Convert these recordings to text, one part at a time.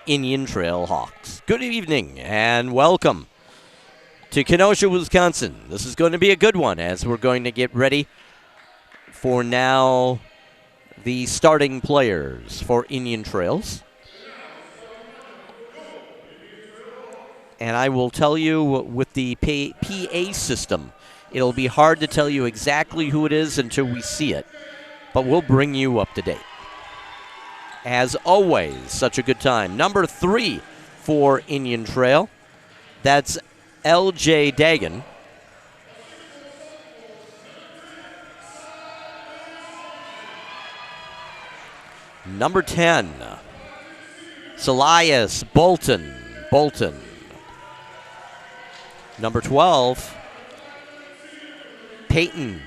Indian Trail Hawks. Good evening and welcome to Kenosha, Wisconsin. This is going to be a good one as we're going to get ready for now the starting players for Indian Trails. And I will tell you, with the PA system, it'll be hard to tell you exactly who it is until we see it, but we'll bring you up to date. As always, such a good time. Number 3 for Indian Trail, that's L.J. Dagan. Number 10, Salias Bolton. Number 12, Peyton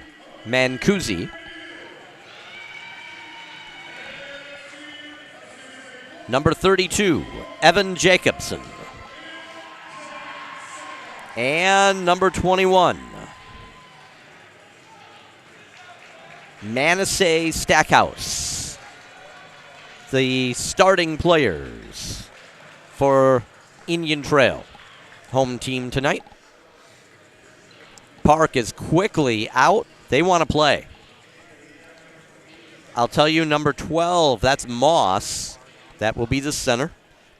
Mancusi. Number 32, Evan Jacobson. And number 21, Manasseh Stackhouse. The starting players for Indian Trail. Home team tonight. Park is quickly out. They want to play. I'll tell you, number 12, that's Moss. That will be the center.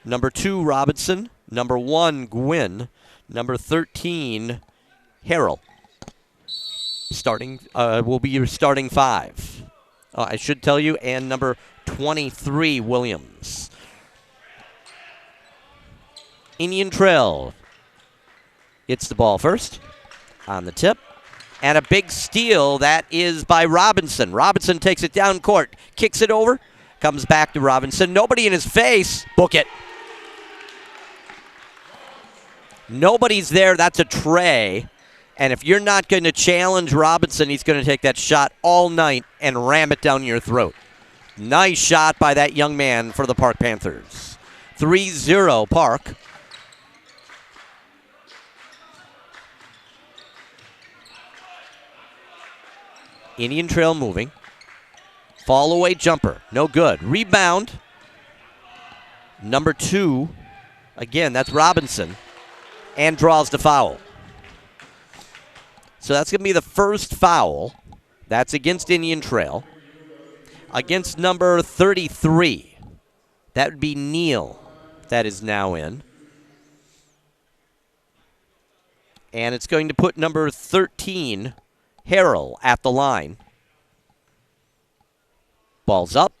Number 2, Robinson. Number 1, Gwynn. Number 13, Harrell. Will be your starting 5. I should tell you, and number 23, Williams. Indian Trail gets the ball first on the tip. And a big steal, that is by Robinson. Robinson takes it down court, kicks it over, comes back to Robinson. Nobody in his face. Book it. Nobody's there. That's a tray. And if you're not going to challenge Robinson, he's going to take that shot all night and ram it down your throat. Nice shot by that young man for the Park Panthers. 3-0 Park. Indian Trail moving. Fall away jumper. No good. Rebound. Number 2. Again, that's Robinson. And draws the foul. So that's going to be the first foul. That's against Indian Trail. Against number 33. That would be Neal. That is now in. And it's going to put number 13, Harrell, at the line. Ball's up.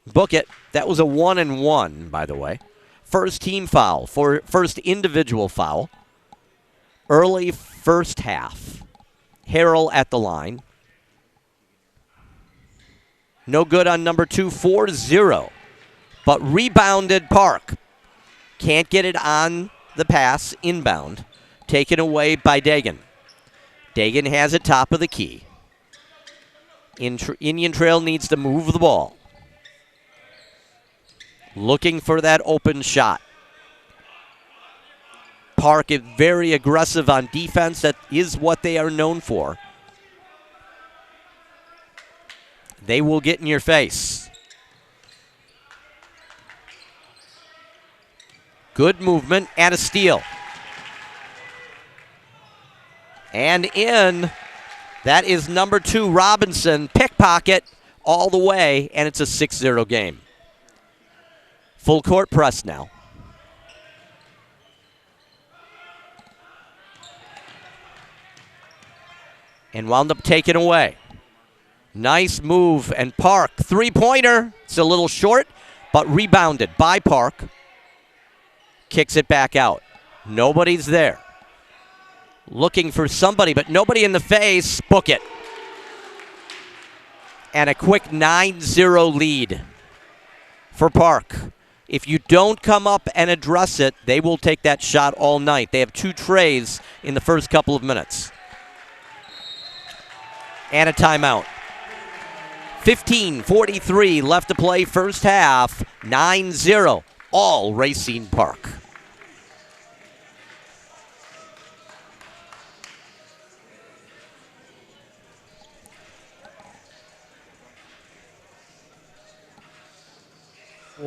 Book it. That was a 1-and-1, by the way. First team foul, first individual foul. Early first half. Harrell at the line. No good on number 2, 4-0. But rebounded Park. Can't get it on the pass, inbound. Taken away by Dagan. Dagan has it top of the key. Indian Trail needs to move the ball. Looking for that open shot. Park is very aggressive on defense. That is what they are known for. They will get in your face. Good movement and a steal. And in. That is number 2, Robinson. Pickpocket all the way, and it's a 6-0 game. Full court press now. And wound up taken away. Nice move, and Park, three-pointer. It's a little short, but rebounded by Park. Kicks it back out. Nobody's there. Looking for somebody, but nobody in the face. Book it. And a quick 9-0 lead for Park. If you don't come up and address it, they will take that shot all night. They have 2 trays in the first couple of minutes. And a timeout. 15:43 left to play first half. 9-0, all Racine Park.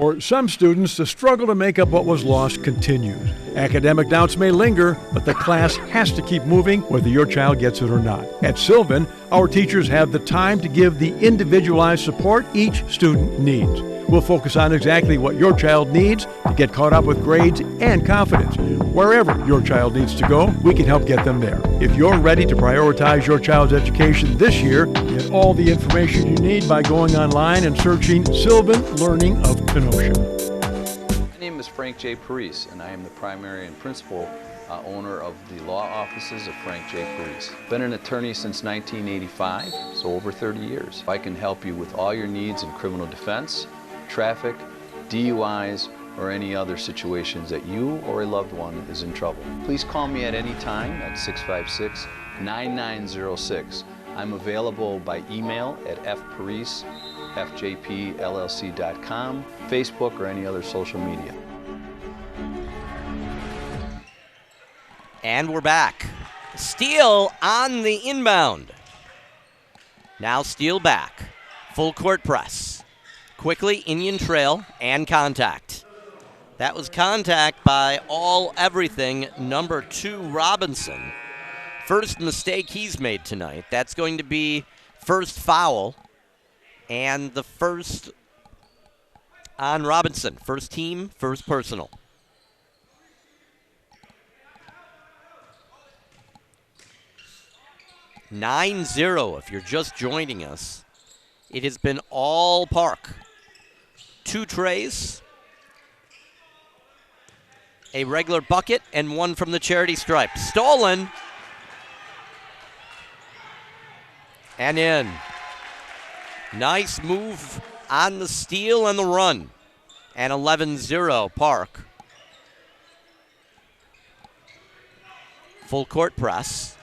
For some students, the struggle to make up what was lost continues. Academic doubts may linger, but the class has to keep moving whether your child gets it or not. At Sylvan, our teachers have the time to give the individualized support each student needs. We'll focus on exactly what your child needs to get caught up with grades and confidence. Wherever your child needs to go, we can help get them there. If you're ready to prioritize your child's education this year, get all the information you need by going online and searching Sylvan Learning of Kenosha. My name is Frank J. Parise, and I am the primary and principal owner of the law offices of Frank J. Parise. Been an attorney since 1985, so over 30 years. I can help you with all your needs in criminal defense, traffic, DUIs, or any other situations that you or a loved one is in trouble. Please call me at any time at 656-9906. I'm available by email at fparise@fjpllc.com, Facebook, or any other social media. And we're back. Steele on the inbound. Now Steele back. Full court press. Quickly, Indian Trail and contact. That was contact by everything, number 2, Robinson. First mistake he's made tonight. That's going to be first foul and the first on Robinson. First team, first personal. (9-0) if you're just joining us. It has been all Park. 2 trays, a regular bucket, and 1 from the charity stripe. Stolen. And in. Nice move on the steal and the run. And 11-0 Park. Full court press.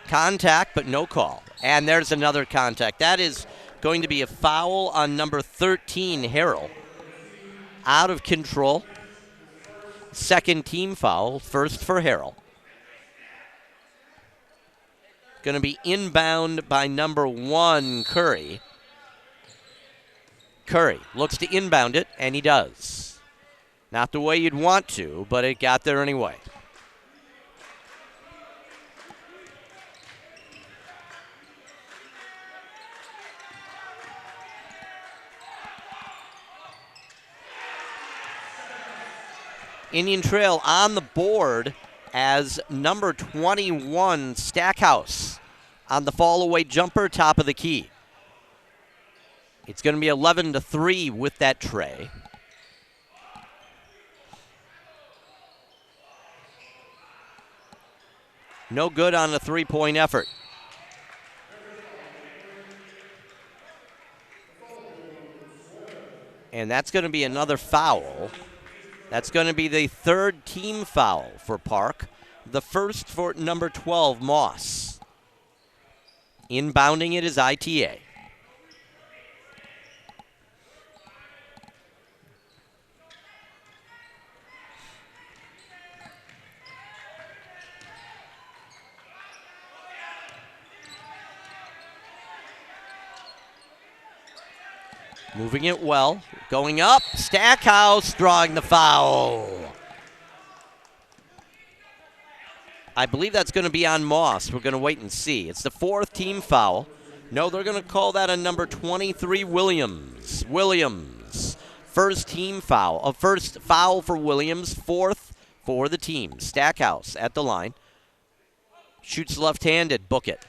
Contact, but no call. And there's another contact. That is going to be a foul on number 13, Harrell. Out of control. Second team foul, first for Harrell. Going to be inbound by number 1, Curry. Curry looks to inbound it, and he does. Not the way you'd want to, but it got there anyway. Indian Trail on the board as number 21, Stackhouse, on the fall-away jumper, top of the key. It's going to be 11-3 with that tray. No good on the three-point effort. And that's going to be another foul. That's going to be the third team foul for Park. The first for number 12, Moss. Inbounding it is ITA. Moving it well. Going up. Stackhouse drawing the foul. I believe that's going to be on Moss. We're going to wait and see. It's the fourth team foul. No, they're going to call that a number 23, Williams. Williams. First team foul. First foul for Williams. Fourth for the team. Stackhouse at the line. Shoots left-handed. Book it.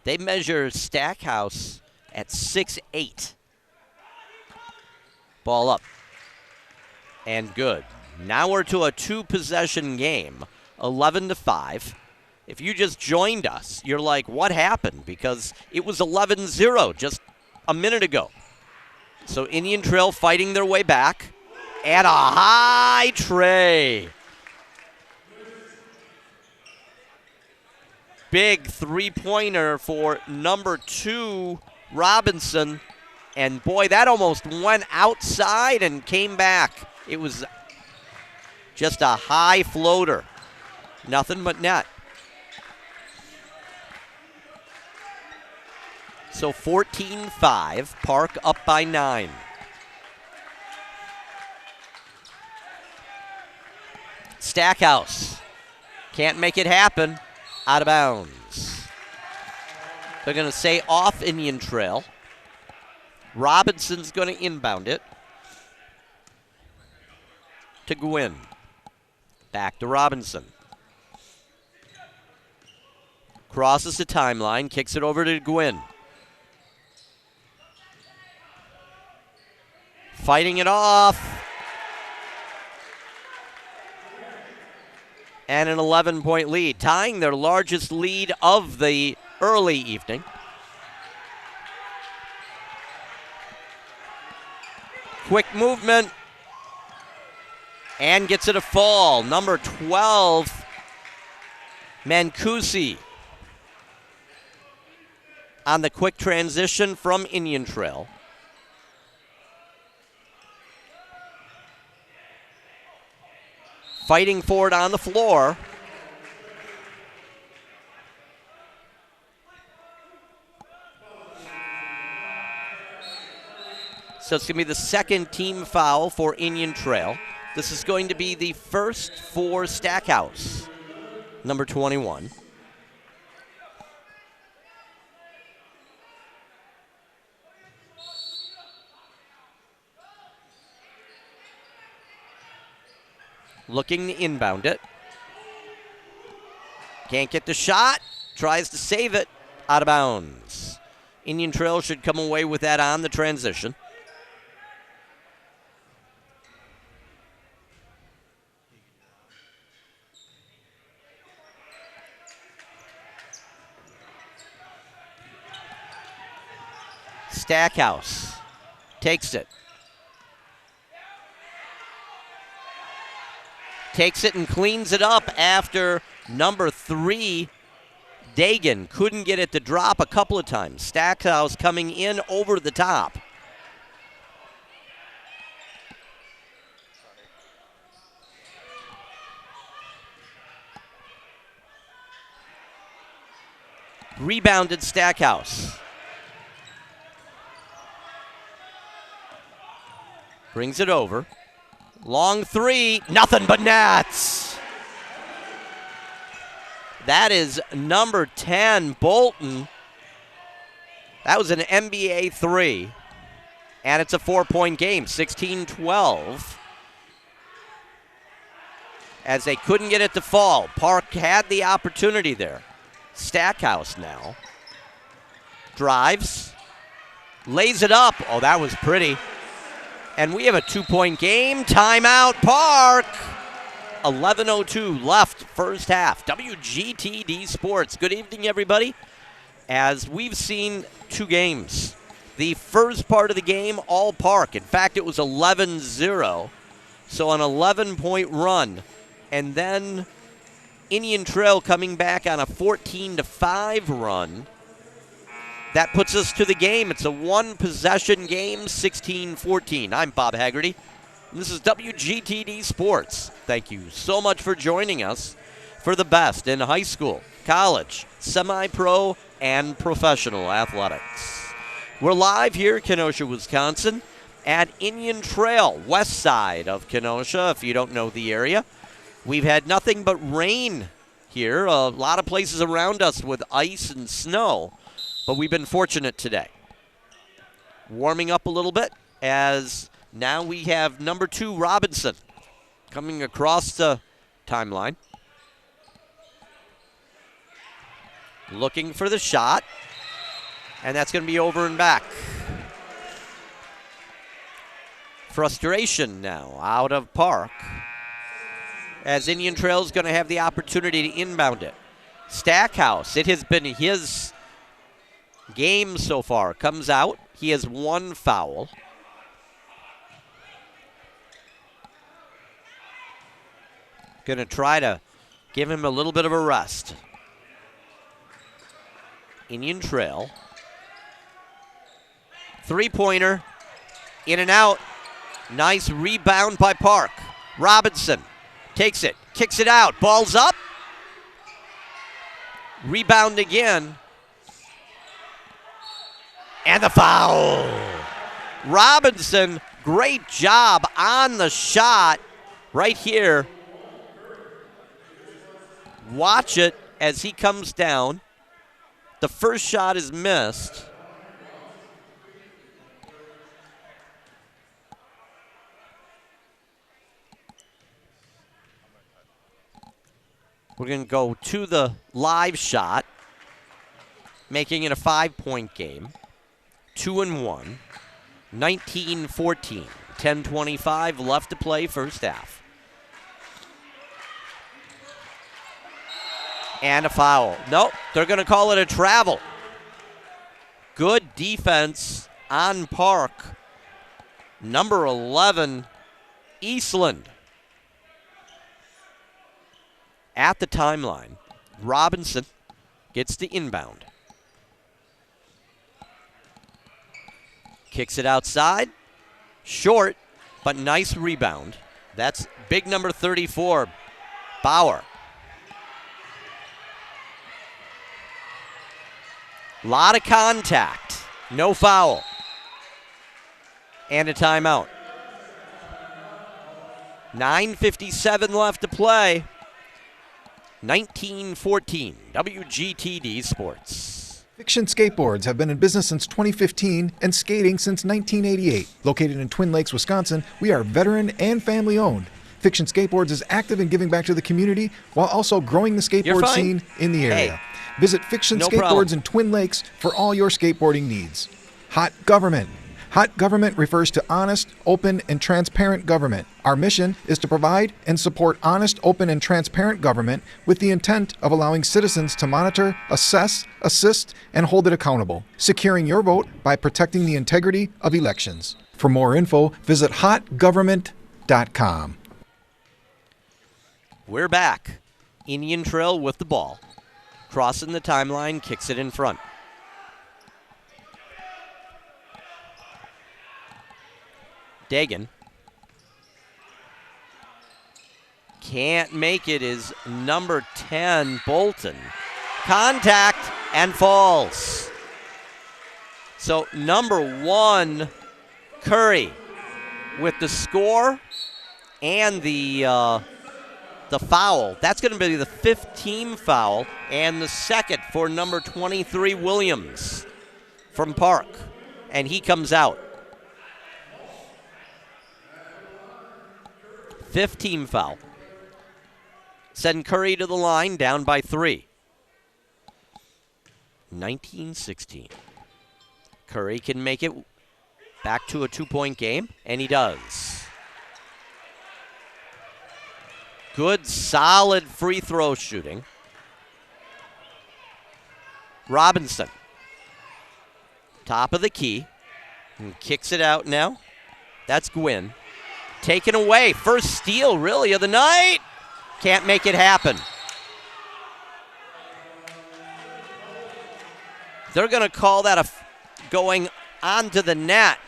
They measure Stackhouse at 6'8". Ball up. And good. Now we're to a two-possession game, 11-5. If you just joined us, you're like, what happened? Because it was 11-0 just a minute ago. So Indian Trail fighting their way back. And a high tray. Big three-pointer for number 2, Robinson. And boy, that almost went outside and came back. It was just a high floater. Nothing but net. So 14-5, Park up by 9. Stackhouse can't make it happen. Out of bounds. They're going to say off Indian Trail. Robinson's going to inbound it to Gwynn. Back to Robinson. Crosses the timeline, kicks it over to Gwynn. Fighting it off. And an 11-point lead, tying their largest lead of the early evening. Quick movement. And gets it a fall. Number 12, Mancusi. On the quick transition from Indian Trail. Fighting for it on the floor. So it's going to be the second team foul for Indian Trail. This is going to be the first for Stackhouse, number 21. Looking to inbound it. Can't get the shot. Tries to save it. Out of bounds. Indian Trail should come away with that on the transition. Stackhouse takes it. Takes it and cleans it up after number 3, Dagan, couldn't get it to drop a couple of times. Stackhouse coming in over the top. Rebounded Stackhouse. Brings it over. Long three, nothing but nets. That is number 10, Bolton. That was an NBA 3. And it's a 4-point game, 16-12. As they couldn't get it to fall. Park had the opportunity there. Stackhouse now. Drives. Lays it up. Oh, that was pretty. And we have a 2-point game. Timeout, Park. 11:02 left, first half. WGTD Sports. Good evening, everybody. As we've seen 2 games. The first part of the game, all Park. In fact, it was 11-0. So an 11-point run. And then Indian Trail coming back on a 14-5 run. That puts us to the game. It's a 1-possession game, 16-14. I'm Bob Haggerty. This is WGTD Sports. Thank you so much for joining us for the best in high school, college, semi-pro, and professional athletics. We're live here in Kenosha, Wisconsin at Indian Trail, west side of Kenosha, if you don't know the area. We've had nothing but rain here. A lot of places around us with ice and snow. But we've been fortunate today. Warming up a little bit as now we have number 2, Robinson, coming across the timeline. Looking for the shot. And that's going to be over and back. Frustration now out of Park. As Indian Trail is going to have the opportunity to inbound it. Stackhouse, it has been his game so far. Comes out. He has 1 foul. Going to try to give him a little bit of a rest. Indian Trail. 3-pointer. In and out. Nice rebound by Park. Robinson takes it. Kicks it out. Ball's up. Rebound again. And the foul. Robinson, great job on the shot right here. Watch it as he comes down. The first shot is missed. We're going to go to the live shot, making it a 5-point game. 2-1, 19-14, 10:25 left to play first half. And a foul. Nope, they're going to call it a travel. Good defense on Park. Number 11, Eastland. At the timeline, Robinson gets the inbound. Kicks it outside. Short, but nice rebound. That's big number 34, Bauer. Lot of contact. No foul. And a timeout. 9:57 left to play. 19-14, WGTD Sports. Fiction Skateboards have been in business since 2015 and skating since 1988. Located in Twin Lakes, Wisconsin, we are veteran and family owned. Fiction Skateboards is active in giving back to the community while also growing the skateboard scene in the area. Visit Fiction Skateboards in Twin Lakes for all your skateboarding needs. Hot Government. Hot government refers to honest, open, and transparent government. Our mission is to provide and support honest, open, and transparent government with the intent of allowing citizens to monitor, assess, assist, and hold it accountable, securing your vote by protecting the integrity of elections. For more info, visit hotgovernment.com. We're back. Indian Trail with the ball. Crossing the timeline, kicks it in front. Dagan. Can't make it is number 10, Bolton. Contact and falls. So number 1, Curry with the score and the foul. That's going to be the 5th team foul and the second for number 23, Williams from Park. And he comes out. 5th team foul. Send Curry to the line, down by 3. 19-16. Curry can make it back to a 2-point game, and he does. Good, solid free throw shooting. Robinson. Top of the key. And kicks it out now. That's Gwynn. Taken away. First steal, really, of the night. Can't make it happen. They're going to call that going onto the net.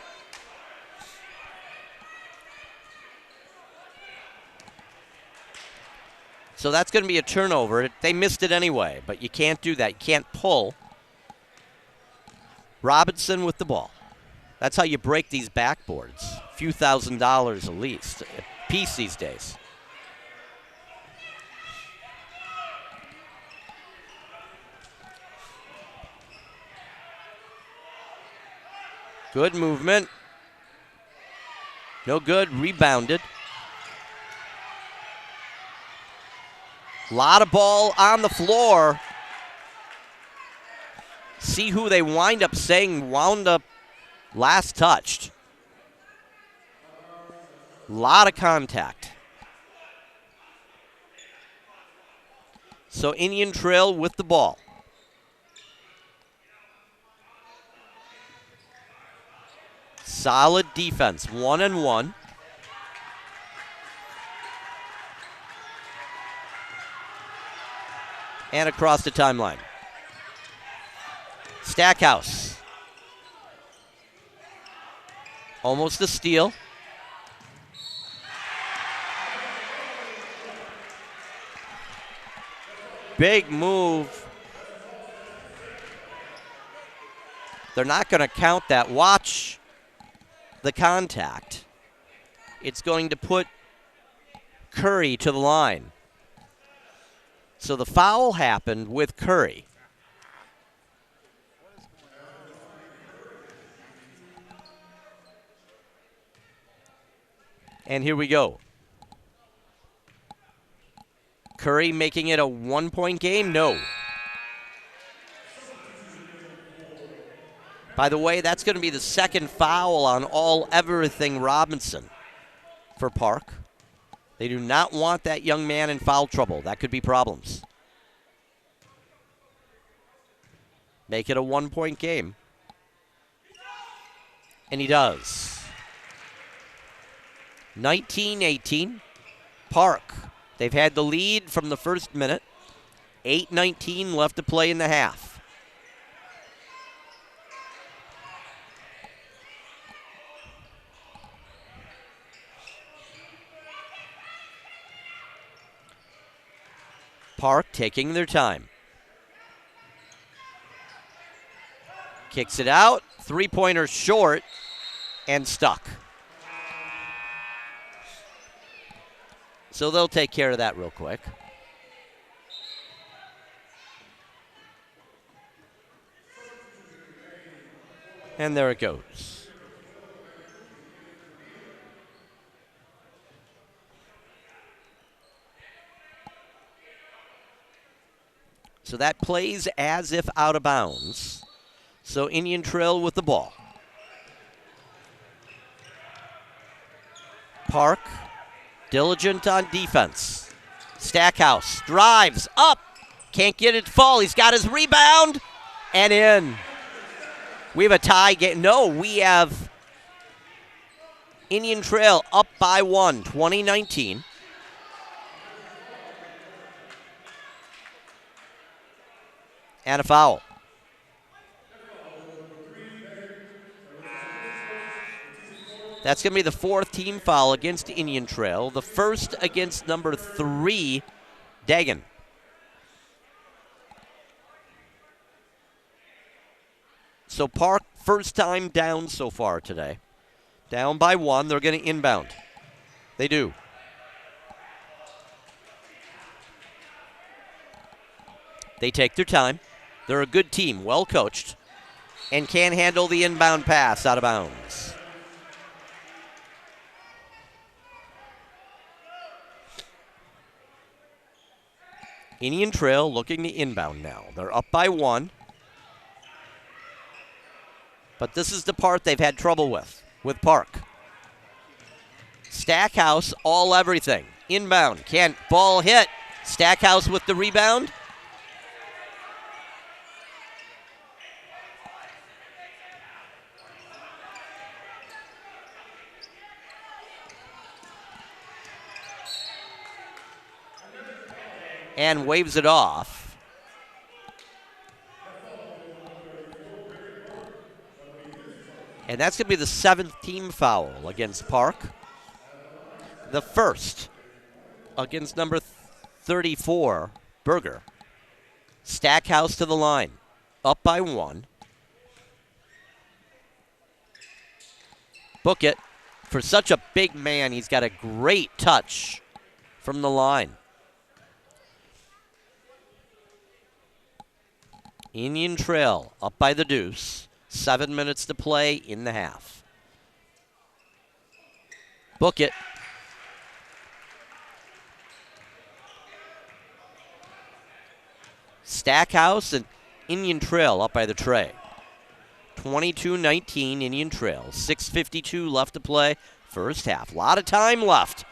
So that's going to be a turnover. They missed it anyway, but you can't do that. You can't pull. Robinson with the ball. That's how you break these backboards. A few $1,000s at least, a piece these days. Good movement. No good, rebounded. Lot of ball on the floor. See who they wind up saying wound up last touched. Lot of contact. So Indian Trail with the ball. Solid defense, 1-1. And across the timeline. Stackhouse. Almost a steal. Big move They're not going to count that. Watch the contact. It's going to put Curry to the line. So the foul happened with Curry. And here we go. Curry making it a 1-point game? No. By the way, that's going to be the second foul on everything Robinson for Park. They do not want that young man in foul trouble. That could be problems. Make it a 1-point game. And he does. 19-18. Park. They've had the lead from the first minute. 8:19 left to play in the half. Park taking their time. Kicks it out. Three-pointer short and stuck. So they'll take care of that real quick. And there it goes. So that plays as if out of bounds. So Indian Trail with the ball. Park, diligent on defense. Stackhouse drives up. Can't get it to fall. He's got his rebound and in. We have a tie game. No, we have Indian Trail up by 1, 2019. And a foul. That's going to be the fourth team foul against Indian Trail. The first against number 3, Dagan. So Park, first time down so far today. Down by 1. They're going to inbound. They do. They take their time. They're a good team, well coached, and can handle the inbound pass out of bounds. Indian Trail looking to inbound now. They're up by 1. But this is the part they've had trouble with Park. Stackhouse, all everything. Inbound, can't ball hit. Stackhouse with the rebound. And waves it off. And that's going to be the 7th team foul against Park. The first against number 34, Berger. Stackhouse to the line. Up by 1. Book it. For such a big man, he's got a great touch from the line. Indian Trail up by the deuce. 7 minutes to play in the half. Book it. Stackhouse and Indian Trail up by the tray. 22-19 Indian Trail. 6:52 left to play. First half. A lot of time left.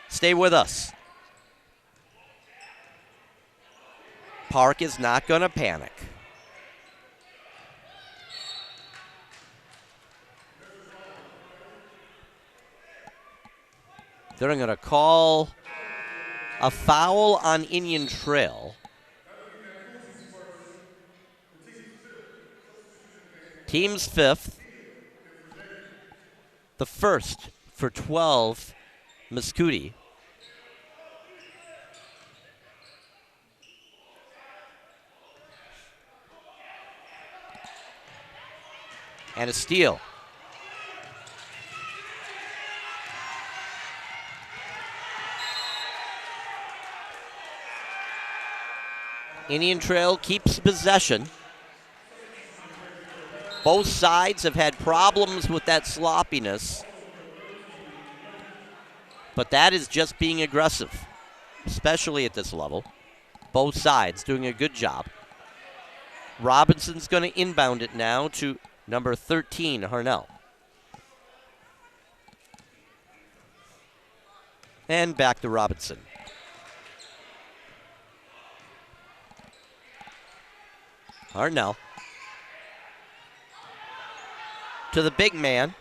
Stay with us. Park is not going to panic. They're going to call a foul on Indian Trail. Team's 5th. The first for 12, Muscudi. And a steal. Indian Trail keeps possession. Both sides have had problems with that sloppiness, but that is just being aggressive, especially at this level. Both sides doing a good job. Robinson's going to inbound it now to number 13, Harnell. And back to Robinson. Harnell. To the big man,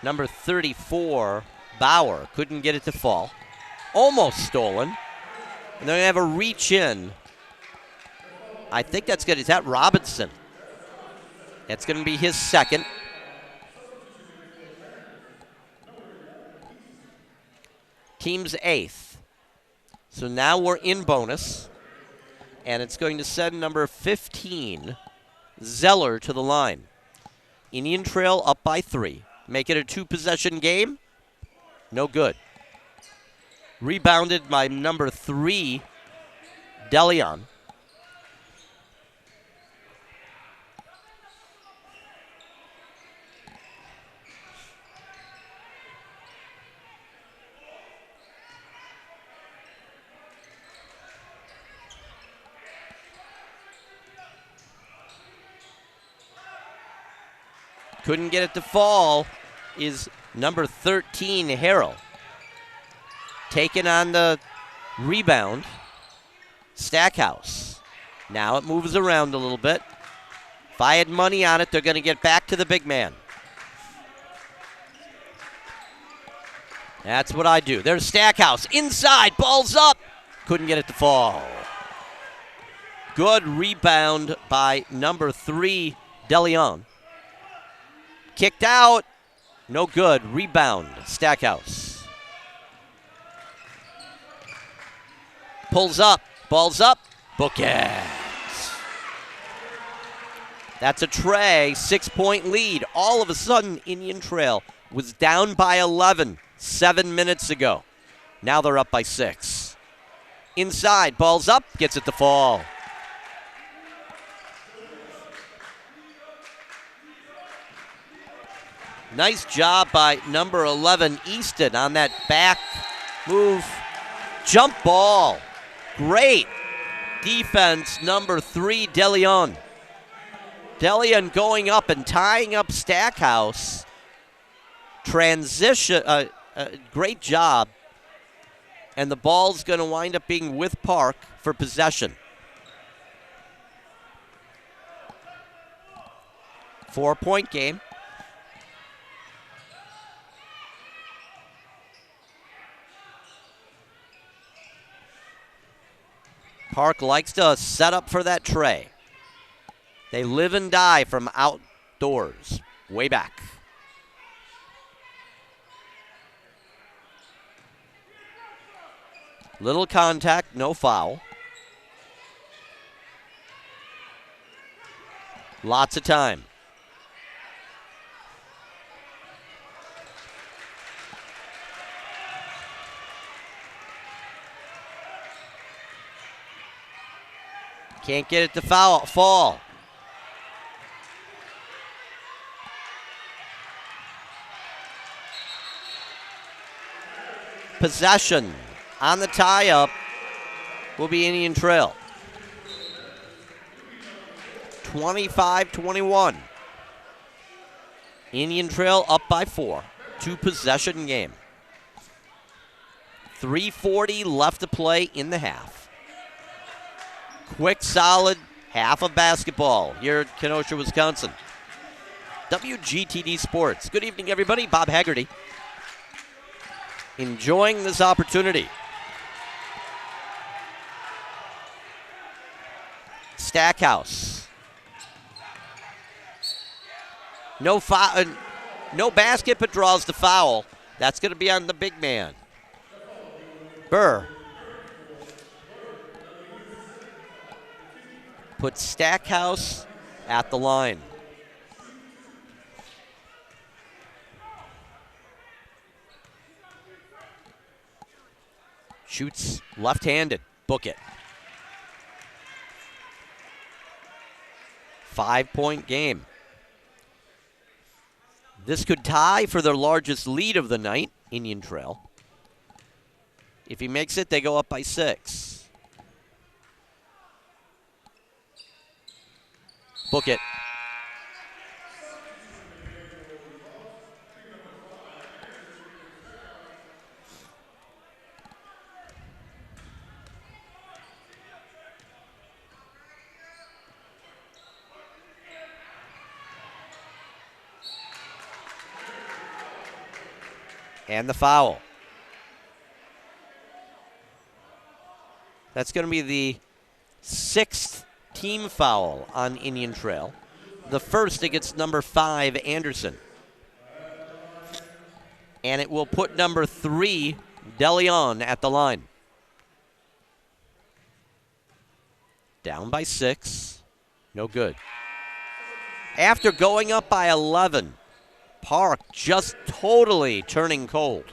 number 34, Bauer. Couldn't get it to fall. Almost stolen. And they're going to have a reach in. I think that's good. Is that Robinson? That's going to be his second. Team's eighth. So now we're in bonus. And it's going to send number 15, Zeller, to the line. Indian Trail up by 3. Make it a 2-possession game. No good. Rebounded by number 3, DeLeon. Couldn't get it to fall is number 13, Harrell. Taking on the rebound, Stackhouse. Now it moves around a little bit. If I had money on it, they're going to get back to the big man. That's what I do. There's Stackhouse. Inside, ball's up. Couldn't get it to fall. Good rebound by number 3, DeLeon. Kicked out. No good. Rebound. Stackhouse. Pulls up. Ball's up. Bookends. That's a Trey 6-point lead. All of a sudden, Indian Trail was down by 11 7 minutes ago. Now they're up by 6. Inside. Ball's up. Gets it to fall. Nice job by number 11, Easton, on that back move. Jump ball. Great defense, number 3, DeLeon. DeLeon going up and tying up Stackhouse. Transition, great job. And the ball's going to wind up being with Park for possession. 4-point game. Park likes to set up for that Trey. They live and die from outdoors, way back. Little contact, no foul. Lots of time. Can't get it to fall. Possession on the tie-up will be Indian Trail. 25-21. Indian Trail up by 4. 2-possession game. 3:40 left to play in the half. Quick, solid half of basketball here at Kenosha, Wisconsin. WGTD Sports. Good evening, everybody. Bob Haggerty. Enjoying this opportunity. Stackhouse. No foul, no basket, but draws the foul. That's going to be on the big man. Burr. Put Stackhouse at the line. Shoots left-handed. Book it. 5-point game. This could tie for their largest lead of the night, Indian Trail. If he makes it, they go up by 6. Book it. And the foul. That's going to be the 6th team foul on Indian Trail. The first against number 5, Anderson. And it will put number 3, DeLeon, at the line. Down by 6. No good. After going up by 11, Park just totally turning cold.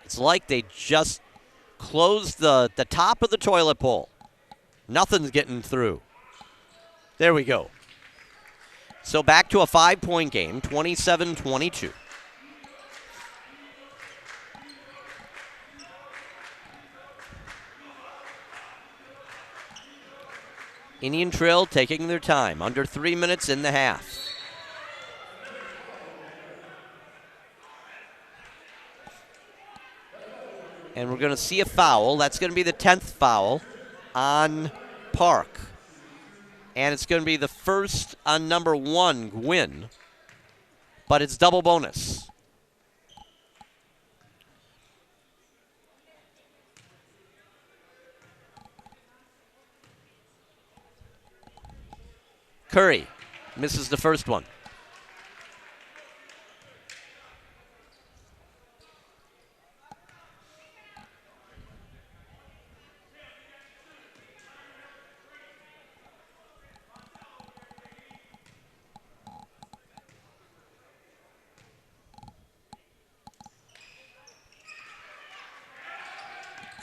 It's like they just closed the top of the toilet bowl. Nothing's getting through. There we go. So back to a 5-point game, 27-22. Indian Trail taking their time, under 3 minutes in the half. And we're going to see a foul. That's going to be the 10th foul on Park. And it's going to be the first on number 1, Gwynn. But it's double bonus. Curry misses the first one.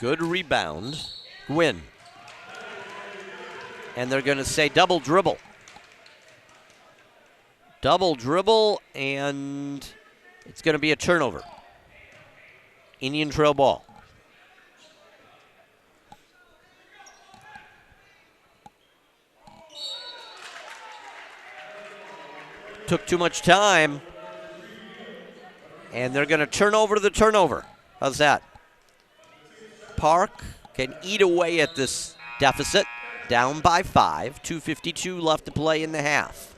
Good rebound. Gwynn. And they're going to say double dribble. Double dribble, and it's going to be a turnover. Indian Trail ball. Took too much time, and they're going to turn over the turnover. How's that? Park can eat away at this deficit. Down by 5, 2:52 left to play in the half.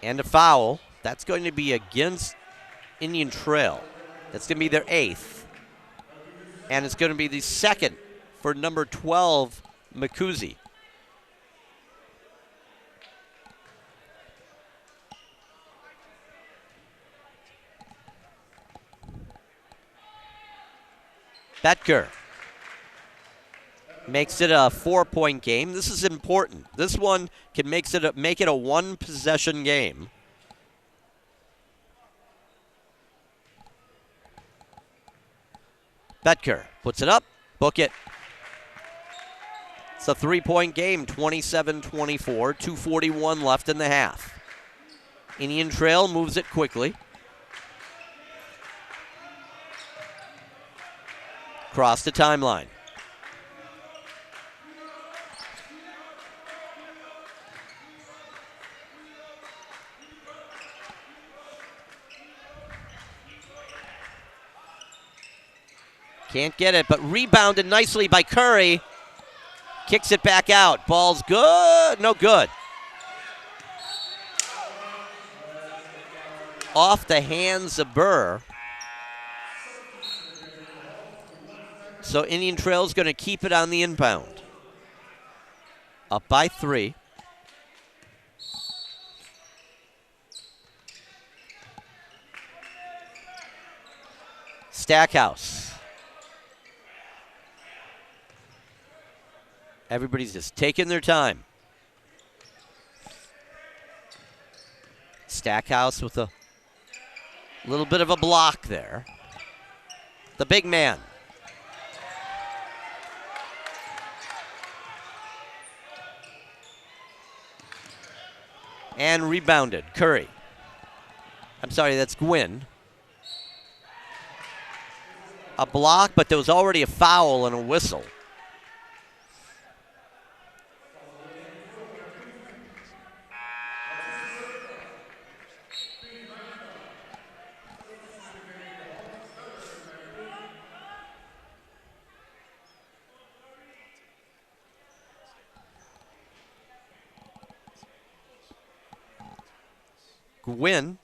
And a foul. That's going to be against Indian Trail. That's going to be their 8th. And it's going to be the 2nd for number 12, Makuzi. Betker makes it a 4-point game. This is important. This one can make it a 1-possession game. Betker puts it up. Book it. It's a 3-point game, 27-24, 2:41 left in the half. Indian Trail moves it quickly. Across the timeline. Can't get it, but rebounded nicely by Curry. Kicks it back out. Ball's good. No good. Off the hands of Burr. So Indian Trail's going to keep it on the inbound. Up by 3. Stackhouse. Everybody's just taking their time. Stackhouse with a little bit of a block there. The big man. And rebounded. Curry. I'm sorry, that's Gwynn. A block, but there was already a foul and a whistle. Gwynn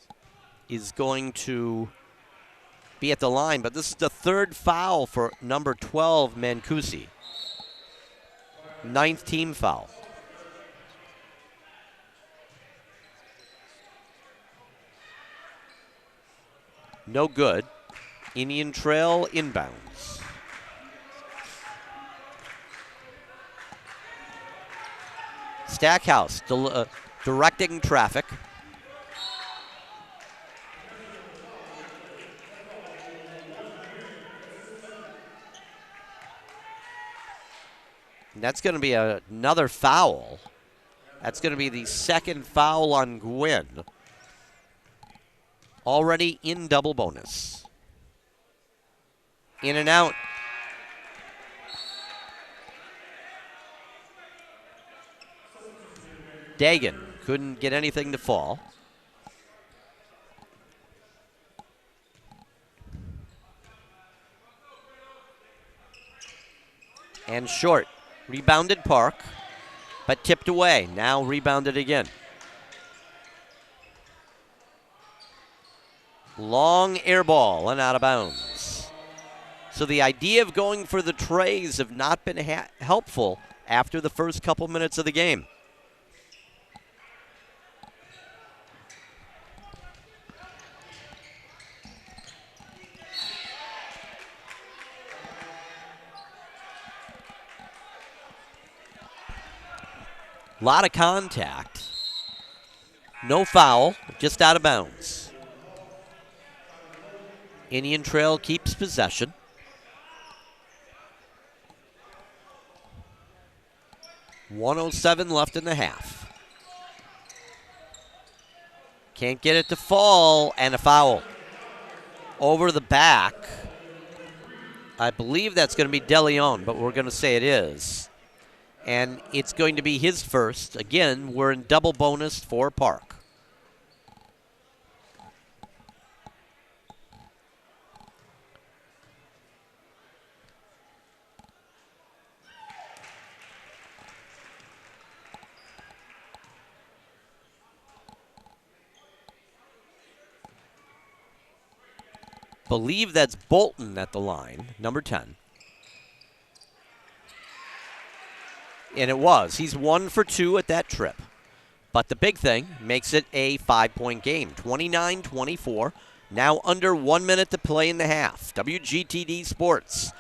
is going to be at the line, but this is the 3rd foul for number 12, Mancusi. 9th team foul. No good. Indian Trail inbounds. Stackhouse directing traffic. And that's going to be another foul. That's going to be the 2nd foul on Gwynn. Already in double bonus. In and out. Dagan couldn't get anything to fall. And short. Rebounded Park, but tipped away. Now rebounded again. Long air ball and out of bounds. So the idea of going for the trays have not been helpful after the first couple minutes of the game. A lot of contact. No foul, just out of bounds. Indian Trail keeps possession. .107 left in the half. Can't get it to fall, and a foul. Over the back. I believe that's going to be DeLeon, but we're going to say it is. And it's going to be his first. Again, we're in double bonus for Park. Believe that's Bolton at the line, number 10. And it was. He's 1 for 2 at that trip. But the big thing makes it a 5-point game. 29-24. Now under 1 minute to play in the half. WGTD Sports.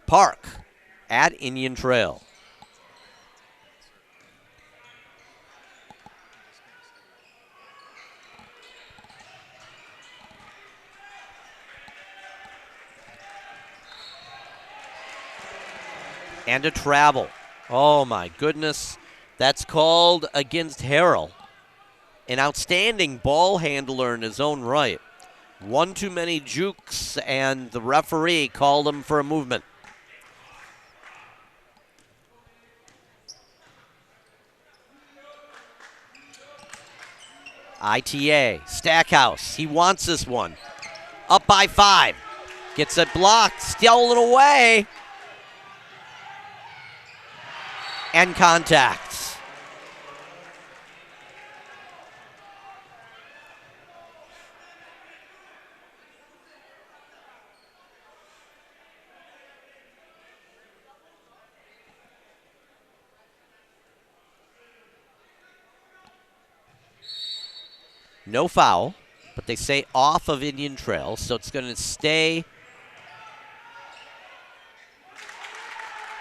Park at Indian Trail. And a travel. Oh, my goodness. That's called against Harrell. An outstanding ball handler in his own right. One too many jukes, and the referee called him for a movement. ITA, Stackhouse. He wants this one. Up by 5. Gets it blocked, stolen away. And contacts. No foul, but they say off of Indian Trail, so it's going to stay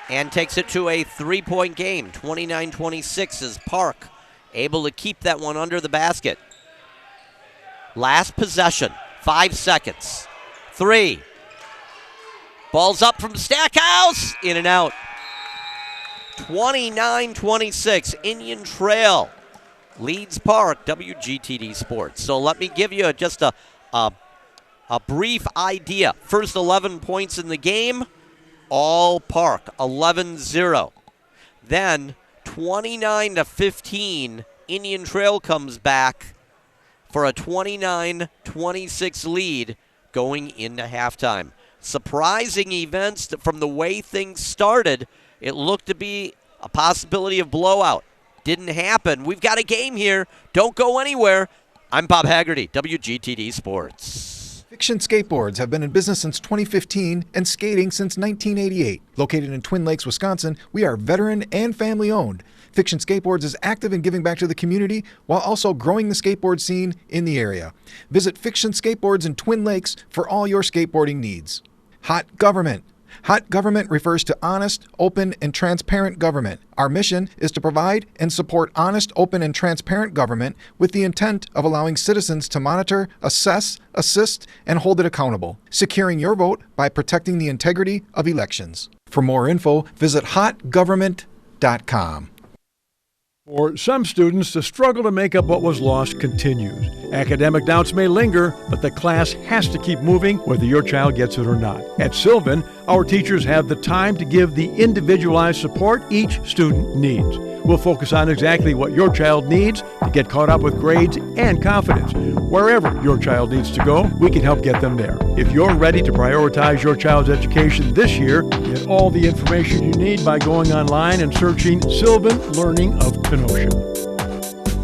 and takes it to a 3-point game. 29-26 is Park able to keep that one under the basket. Last possession, 5 seconds. 3. Ball's up from Stackhouse, in and out. 29-26, Indian Trail leads Park, WGTD Sports. So let me give you just a brief idea. First 11 points in the game, all Park, 11-0. Then 29-15, Indian Trail comes back for a 29-26 lead going into halftime. Surprising events from the way things started. It looked to be a possibility of blowout. Didn't happen. We've got a game here. Don't go anywhere. I'm Bob Haggerty, WGTD Sports. Fiction Skateboards have been in business since 2015 and skating since 1988. Located in Twin Lakes, Wisconsin, we are veteran and family owned. Fiction Skateboards is active in giving back to the community while also growing the skateboard scene in the area. Visit Fiction Skateboards in Twin Lakes for all your skateboarding needs. Hot Government. Hot government refers to honest, open, and transparent government. Our mission is to provide and support honest, open, and transparent government with the intent of allowing citizens to monitor, assess, assist, and hold it accountable, securing your vote by protecting the integrity of elections. For more info, visit hotgovernment.com. For some students, the struggle to make up what was lost continues. Academic doubts may linger, but the class has to keep moving whether your child gets it or not. At Sylvan, our teachers have the time to give the individualized support each student needs. We'll focus on exactly what your child needs to get caught up with grades and confidence. Wherever your child needs to go, we can help get them there. If you're ready to prioritize your child's education this year, get all the information you need by going online and searching Sylvan Learning of Kenosha.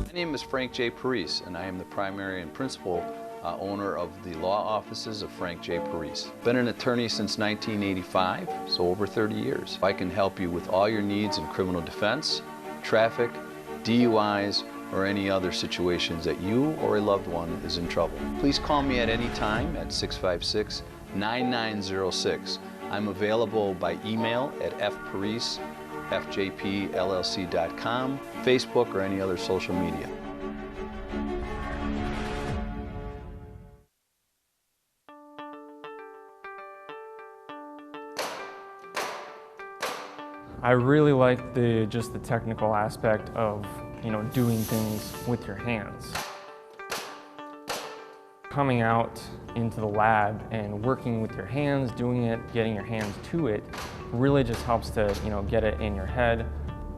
My name is Frank J. Parise, and I am the primary and principal owner of the law offices of Frank J. Parise. Been an attorney since 1985, so over 30 years. I can help you with all your needs in criminal defense, traffic, DUIs, or any other situations that you or a loved one is in trouble. Please call me at any time at 656-9906. I'm available by email at fparise@fjpllc.com, Facebook, or any other social media. I really like just the technical aspect of, doing things with your hands. Coming out into the lab and working with your hands, doing it, getting your hands to it, really just helps to, get it in your head.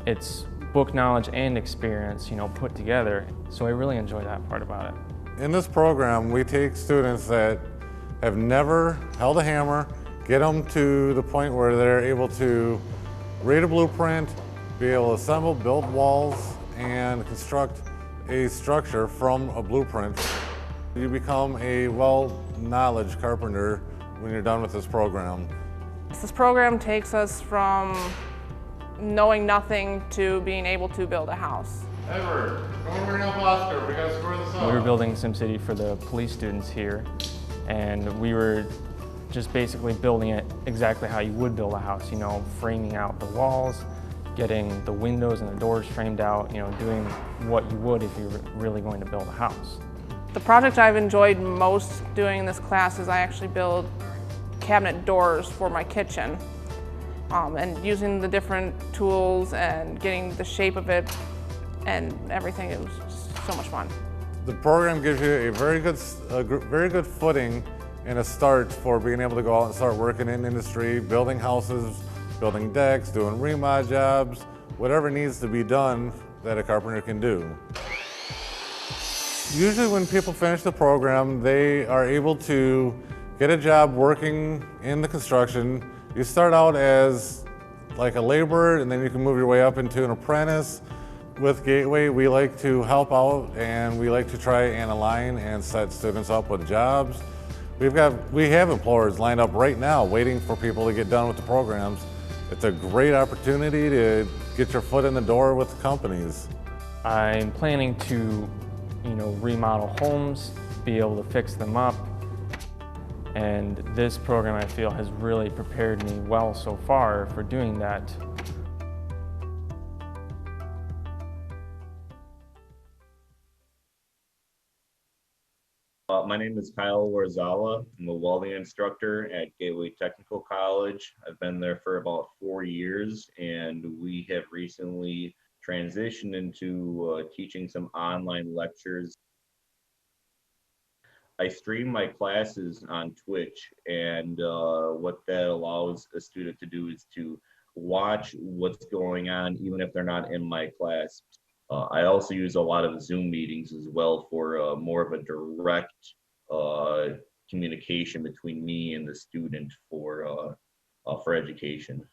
It's book knowledge and experience, put together. So I really enjoy that part about it. In this program, we take students that have never held a hammer, get them to the point where they're able to read a blueprint, be able to assemble, build walls, and construct a structure from a blueprint. You become a well-knowledge carpenter when you're done with this program. This program takes us from knowing nothing to being able to build a house. Edward, come over and help Oscar. We gotta square this up. We were building SimCity for the police students here, and we were just basically building it exactly how you would build a house, framing out the walls, getting the windows and the doors framed out, doing what you would if you were really going to build a house. The project I've enjoyed most doing in this class is I actually build cabinet doors for my kitchen. And using the different tools and getting the shape of it and everything, it was just so much fun. The program gives you a very good footing and a start for being able to go out and start working in industry, building houses, building decks, doing remod jobs, whatever needs to be done that a carpenter can do. Usually when people finish the program, they are able to get a job working in the construction. You start out as like a laborer, and then you can move your way up into an apprentice. With Gateway, we like to help out, and we like to try and align and set students up with jobs. We have employers lined up right now waiting for people to get done with the programs. It's a great opportunity to get your foot in the door with the companies. I'm planning to remodel homes, be able to fix them up. And this program, I feel, has really prepared me well so far for doing that. My name is Kyle Warzawa. I'm a welding instructor at Gateway Technical College. I've been there for about 4 years, and we have recently transitioned into teaching some online lectures. I stream my classes on Twitch, and what that allows a student to do is to watch what's going on, even if they're not in my class. I also use a lot of Zoom meetings as well for more of a direct communication between me and the student for education.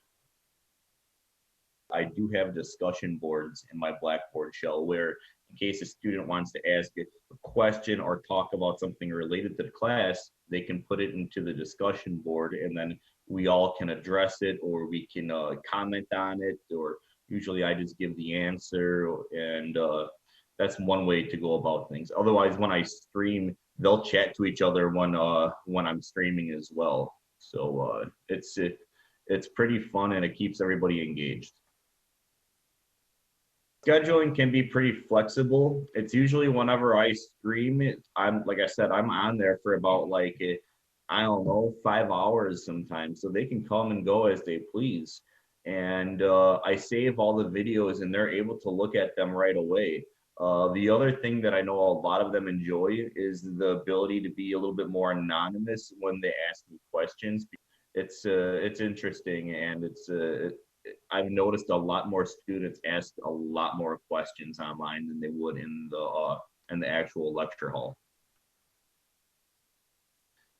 I do have discussion boards in my Blackboard shell where, in case a student wants to ask a question or talk about something related to the class, they can put it into the discussion board, and then we all can address it, or we can comment on it, or usually I just give the answer, and that's one way to go about things. Otherwise, when I stream, they'll chat to each other when I'm streaming as well. So it's pretty fun, and it keeps everybody engaged. Scheduling can be pretty flexible. It's usually whenever I stream it, like I said, I'm on there for about I don't know, 5 hours sometimes. So they can come and go as they please. And I save all the videos, and they're able to look at them right away. The other thing that I know a lot of them enjoy is the ability to be a little bit more anonymous when they ask me questions. It's interesting, and I've noticed a lot more students ask a lot more questions online than they would in the actual lecture hall.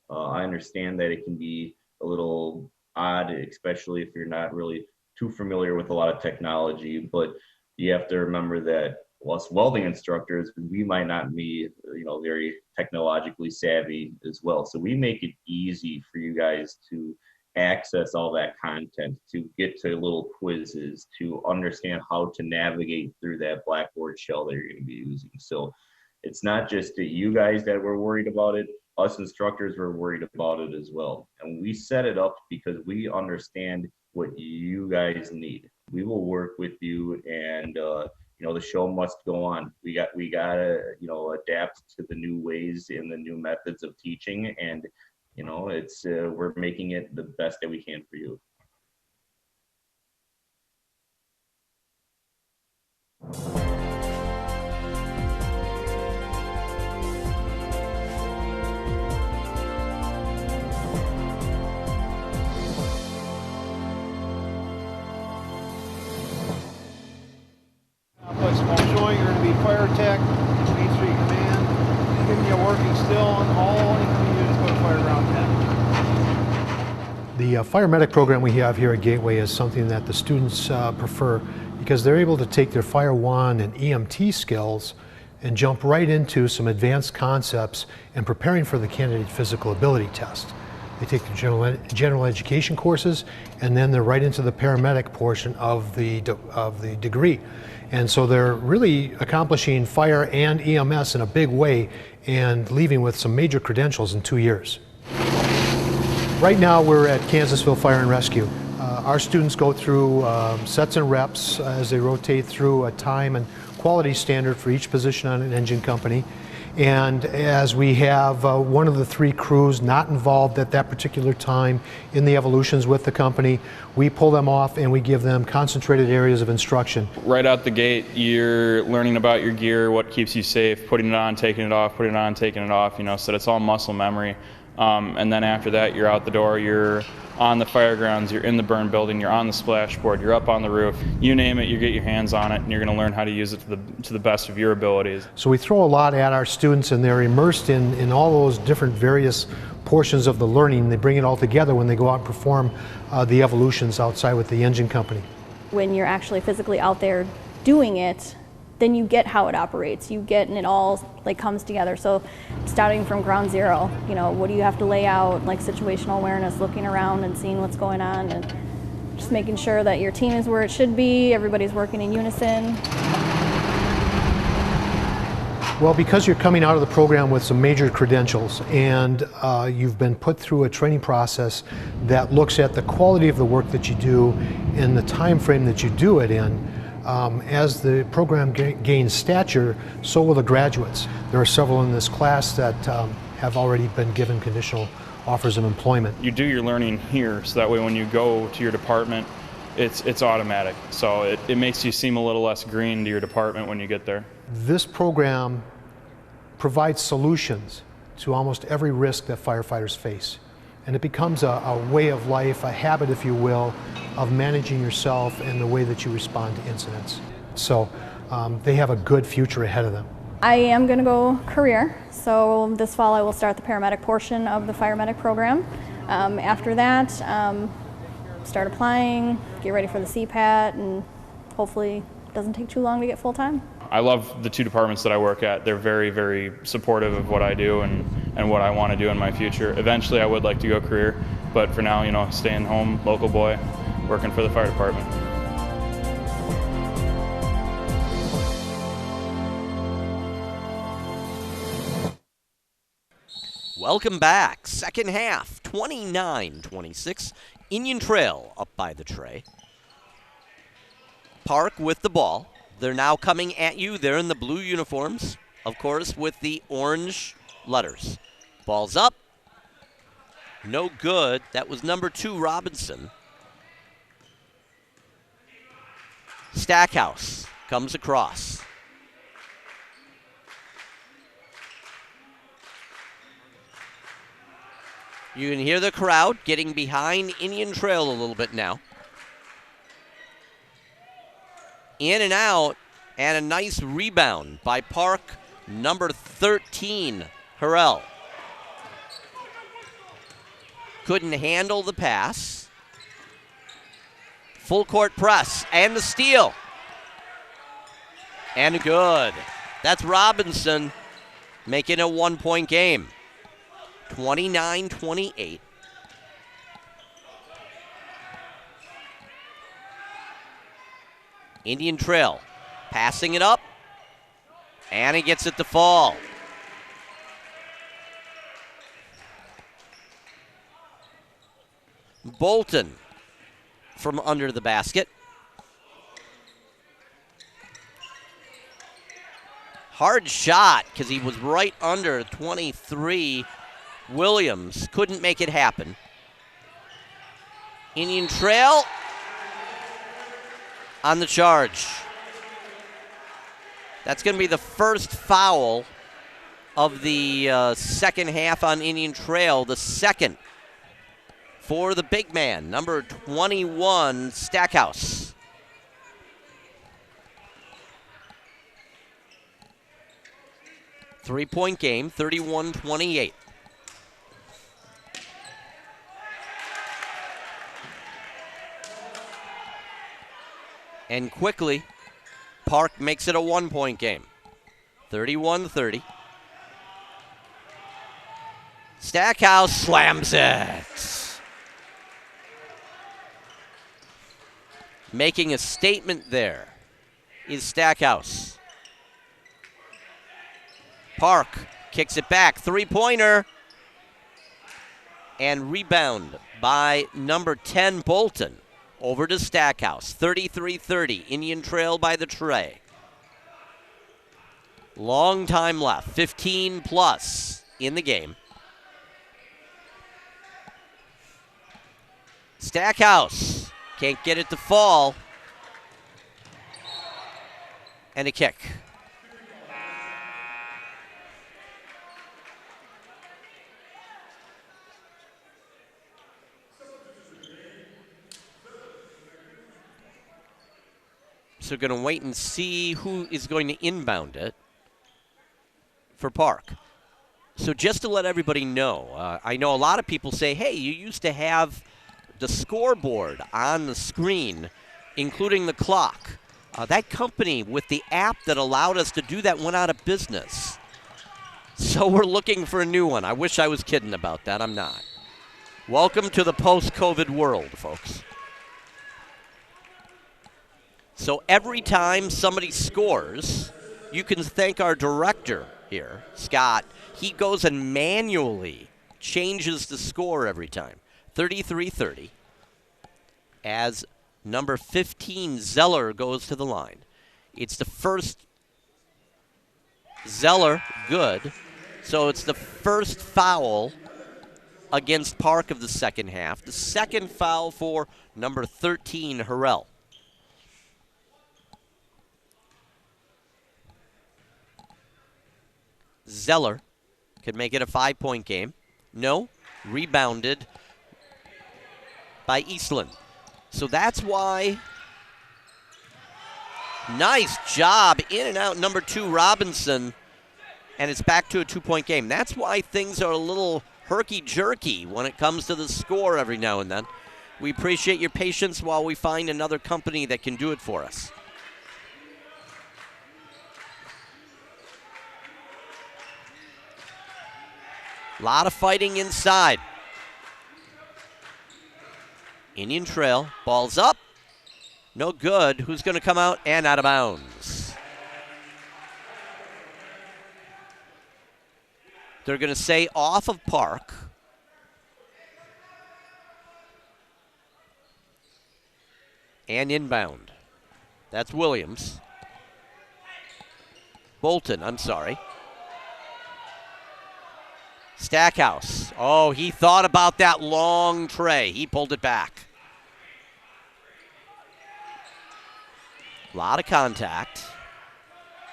I understand that it can be a little odd, especially if you're not really too familiar with a lot of technology, but you have to remember that us welding instructors, we might not be, very technologically savvy as well. So we make it easy for you guys to access all that content, to get to little quizzes, to understand how to navigate through that Blackboard shell that you're going to be using. So it's not just you guys that were worried about it, us instructors were worried about it as well. And we set it up because we understand what you guys need. We will work with you, and the show must go on. We gotta adapt to the new ways and the new methods of teaching, and we're making it the best that we can for you. Showing you're going to be fire tech, Main Street Command, and giving you a working still, and all you can do is go to fireground 10. The fire medic program we have here at Gateway is something that the students prefer because they're able to take their fire wand and EMT skills and jump right into some advanced concepts and preparing for the candidate physical ability test. They take the general education courses, and then they're right into the paramedic portion of the degree. And so they're really accomplishing fire and EMS in a big way and leaving with some major credentials in 2 years. Right now we're at Kansasville Fire and Rescue. Our students go through sets and reps as they rotate through a time and quality standard for each position on an engine company. And as we have one of the 3 crews not involved at that particular time in the evolutions with the company, we pull them off and we give them concentrated areas of instruction. Right out the gate, you're learning about your gear, what keeps you safe, putting it on, taking it off, putting it on, taking it off, so it's all muscle memory. And then after that, you're out the door, you're on the fire grounds, you're in the burn building, you're on the splash board, you're up on the roof, you name it, you get your hands on it, and you're going to learn how to use it to the best of your abilities. So we throw a lot at our students, and they're immersed in all those different various portions of the learning. They bring it all together when they go out and perform the evolutions outside with the engine company. When you're actually physically out there doing it, then you get how it operates. You get, and it all comes together. So starting from ground zero, what do you have to lay out, situational awareness, looking around and seeing what's going on, and just making sure that your team is where it should be, everybody's working in unison. Well, because you're coming out of the program with some major credentials and you've been put through a training process that looks at the quality of the work that you do and the time frame that you do it in, as the program gains stature, so will the graduates. There are several in this class that have already been given conditional offers of employment. You do your learning here, so that way when you go to your department, it's automatic. So it makes you seem a little less green to your department when you get there. This program provides solutions to almost every risk that firefighters face. And it becomes a way of life, a habit, if you will, of managing yourself and the way that you respond to incidents. So they have a good future ahead of them. I am going to go career, so this fall I will start the paramedic portion of the fire medic program. After that, start applying, get ready for the CPAT, and hopefully it doesn't take too long to get full-time. I love the two departments that I work at. They're very, very supportive of what I do and what I want to do in my future. Eventually I would like to go career, but for now, you know, staying home, local boy, working for the fire department. Welcome back. Second half, 29-26. Indian Trail up by the tray. Park with the ball. They're now coming at you. They're in the blue uniforms, of course, with the orange letters. Ball's up. No good. That was number 2, Robinson. Stackhouse comes across. You can hear the crowd getting behind Indian Trail a little bit now. In and out, and a nice rebound by Park, number 13, Harrell. Couldn't handle the pass. Full court press, and the steal. And good. That's Robinson making a 1-point game. 29-28. Indian Trail passing it up, and he gets it to fall. Bolton from under the basket. Hard shot because he was right under 23. Williams couldn't make it happen. Indian Trail on the charge. That's going to be the first foul of the second half on Indian Trail, the second for the big man, number 21, Stackhouse. Three-point game, 31-28. And quickly, Park makes it a 1-point game. 31-30. Stackhouse slams it. Making a statement there is Stackhouse. Park kicks it back. Three-pointer. And rebound by number 10, Bolton. Over to Stackhouse, 33-30, Indian Trail by the tray. Long time left, 15 plus in the game. Stackhouse can't get it to fall. And a kick. So going to wait and see who is going to inbound it for Park. So just to let everybody know, I know a lot of people say, hey, you used to have the scoreboard on the screen, including the clock. That company with the app that allowed us to do that went out of business. So we're looking for a new one. I wish I was kidding about that. I'm not. Welcome to the post-COVID world, folks. So every time somebody scores, You can thank our director here, Scott. He goes and manually changes the score every time. 33-30 as number 15, Zeller, goes to the line. It's the first Zeller, good. So it's the first foul against Park of the second half. The second foul for number 13, Harrell. Zeller could make it a 5-point game. No, rebounded by Eastland. So that's why, nice job, in and out, number 2, Robinson, and it's back to a 2-point game. That's why things are a little herky-jerky when it comes to the score every now and then. We appreciate your patience while we find another company that can do it for us. A lot of fighting inside. Indian Trail, ball's up. No good. Who's going to come out and out of bounds? They're going to say off of Park. And inbound. That's Williams. Bolton, I'm sorry. Stackhouse. Oh, he thought about that long tray. He pulled it back. A lot of contact.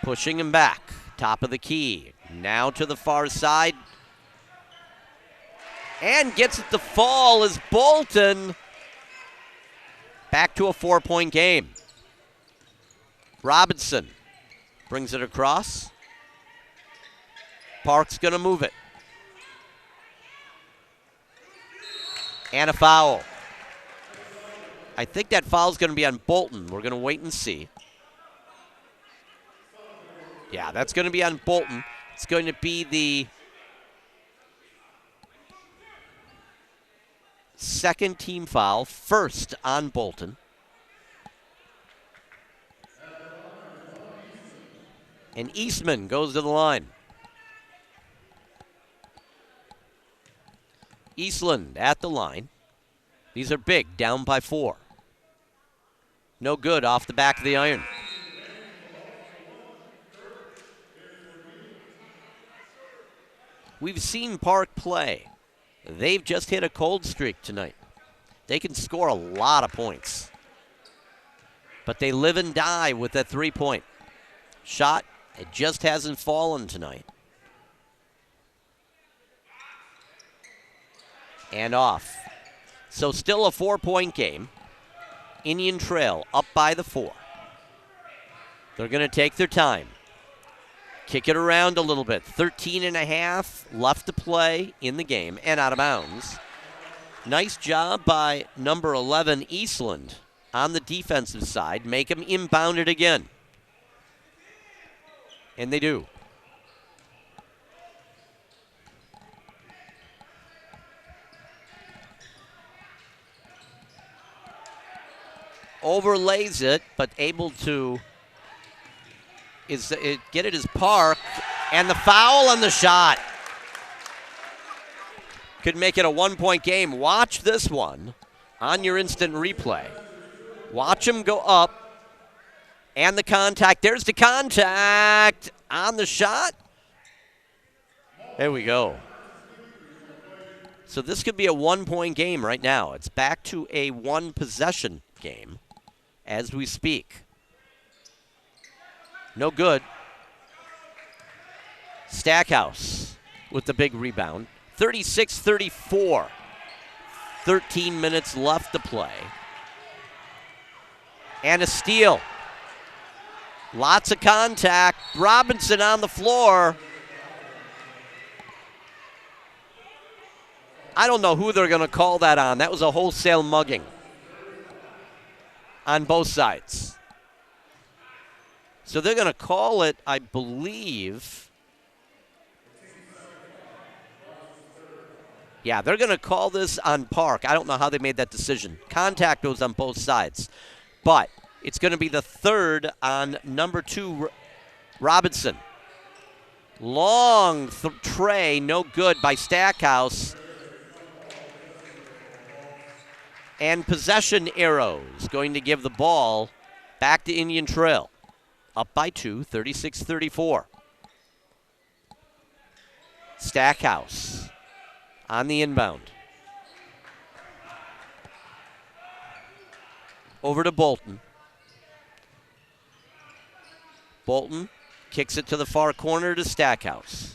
Pushing him back. Top of the key. Now to the far side. And gets it to fall as Bolton. Back to a 4-point game. Robinson brings it across. Park's going to move it. And a foul. I think that foul's going to be on Bolton. We're going to wait and see. Yeah, that's going to be on Bolton. It's going to be the second team foul, first on Bolton. And Eastman goes to the line. Eastland at the line. These are big, down by 4. No good off the back of the iron. We've seen Park play. They've just hit a cold streak tonight. They can score a lot of points. But they live and die with that 3-point shot. It just hasn't fallen tonight. And off. So still a 4-point game. Indian Trail up by the 4. They're going to take their time. Kick it around a little bit. 13.5 left to play in the game and out of bounds. Nice job by number 11, Eastland, on the defensive side. Make him inbound it again. And they do. Overlays it, but able to get it as Park, and the foul on the shot. Could make it a 1-point game. Watch this one on your instant replay. Watch him go up, and the contact. There's the contact on the shot. There we go. So this could be a 1-point game right now. It's back to a 1-possession game as we speak. No good. Stackhouse with the big rebound. 36-34. 13 minutes left to play. And a steal. Lots of contact. Robinson on the floor. I don't know who they're going to call that on. That was a wholesale mugging on both sides. So they're going to call it, I believe. Yeah, they're going to call this on Park. I don't know how they made that decision. Contact was on both sides. But it's going to be the third on number 2, Robinson. Long tray, no good by Stackhouse. And possession arrows going to give the ball back to Indian Trail. Up by 2, 36-34. Stackhouse on the inbound. Over to Bolton. Bolton kicks it to the far corner to Stackhouse.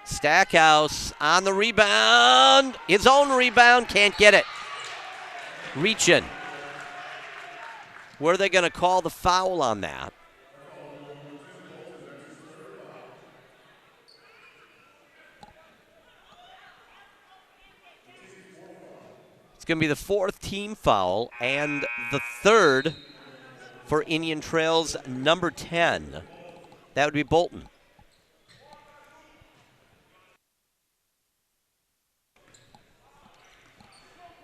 Stackhouse on the rebound. His own rebound, can't get it. Reach in. Were they going to call the foul on that? It's going to be the 4th team foul and the 3rd for Indian Trail's number 10. That would be Bolton.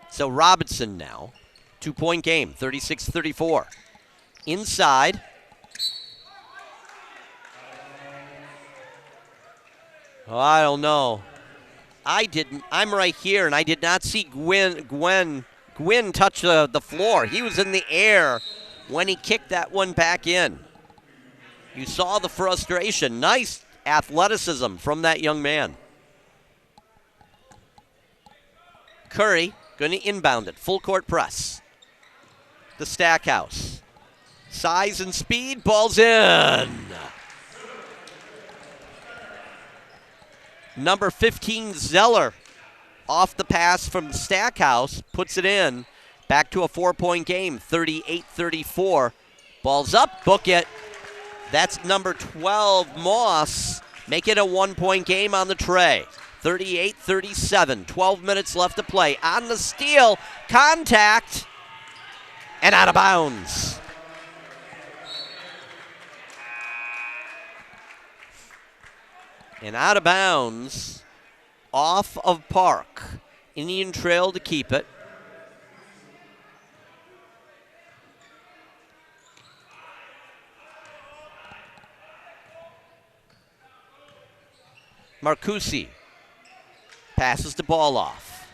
So Robinson now, 2-point game, 36-34. Inside. Oh, I don't know. I'm right here, and I did not see Gwyn touch the floor. He was in the air when he kicked that one back in. You saw the frustration. Nice athleticism from that young man. Curry going to inbound it. Full court press. The Stackhouse. Size and speed. Ball's in. Number 15, Zeller, off the pass from Stackhouse, puts it in. Back to a 4-point game, 38-34. Ball's up, book it. That's number 12, Moss. Make it a 1-point game on the tray. 38-37, 12 minutes left to play. On the steal, contact, and out of bounds. And out of bounds, off of Park. Indian Trail to keep it. Marcucci passes the ball off.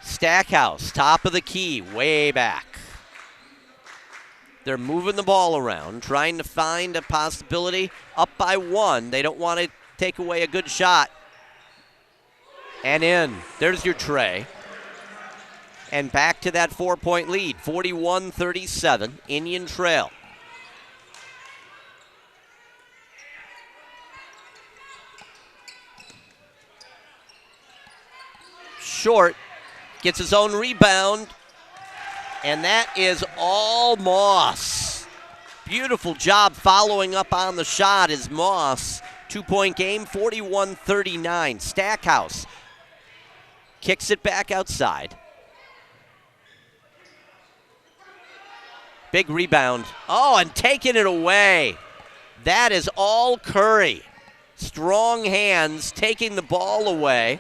Stackhouse, top of the key, way back. They're moving the ball around, trying to find a possibility. Up by 1. They don't want to take away a good shot. And in. There's your tray. And back to that 4-point lead, 41-37, Indian Trail. Short gets his own rebound. And that is all Moss. Beautiful job following up on the shot is Moss. 2-point game, 41-39. Stackhouse kicks it back outside. Big rebound. Oh, and taking it away. That is all Curry. Strong hands taking the ball away.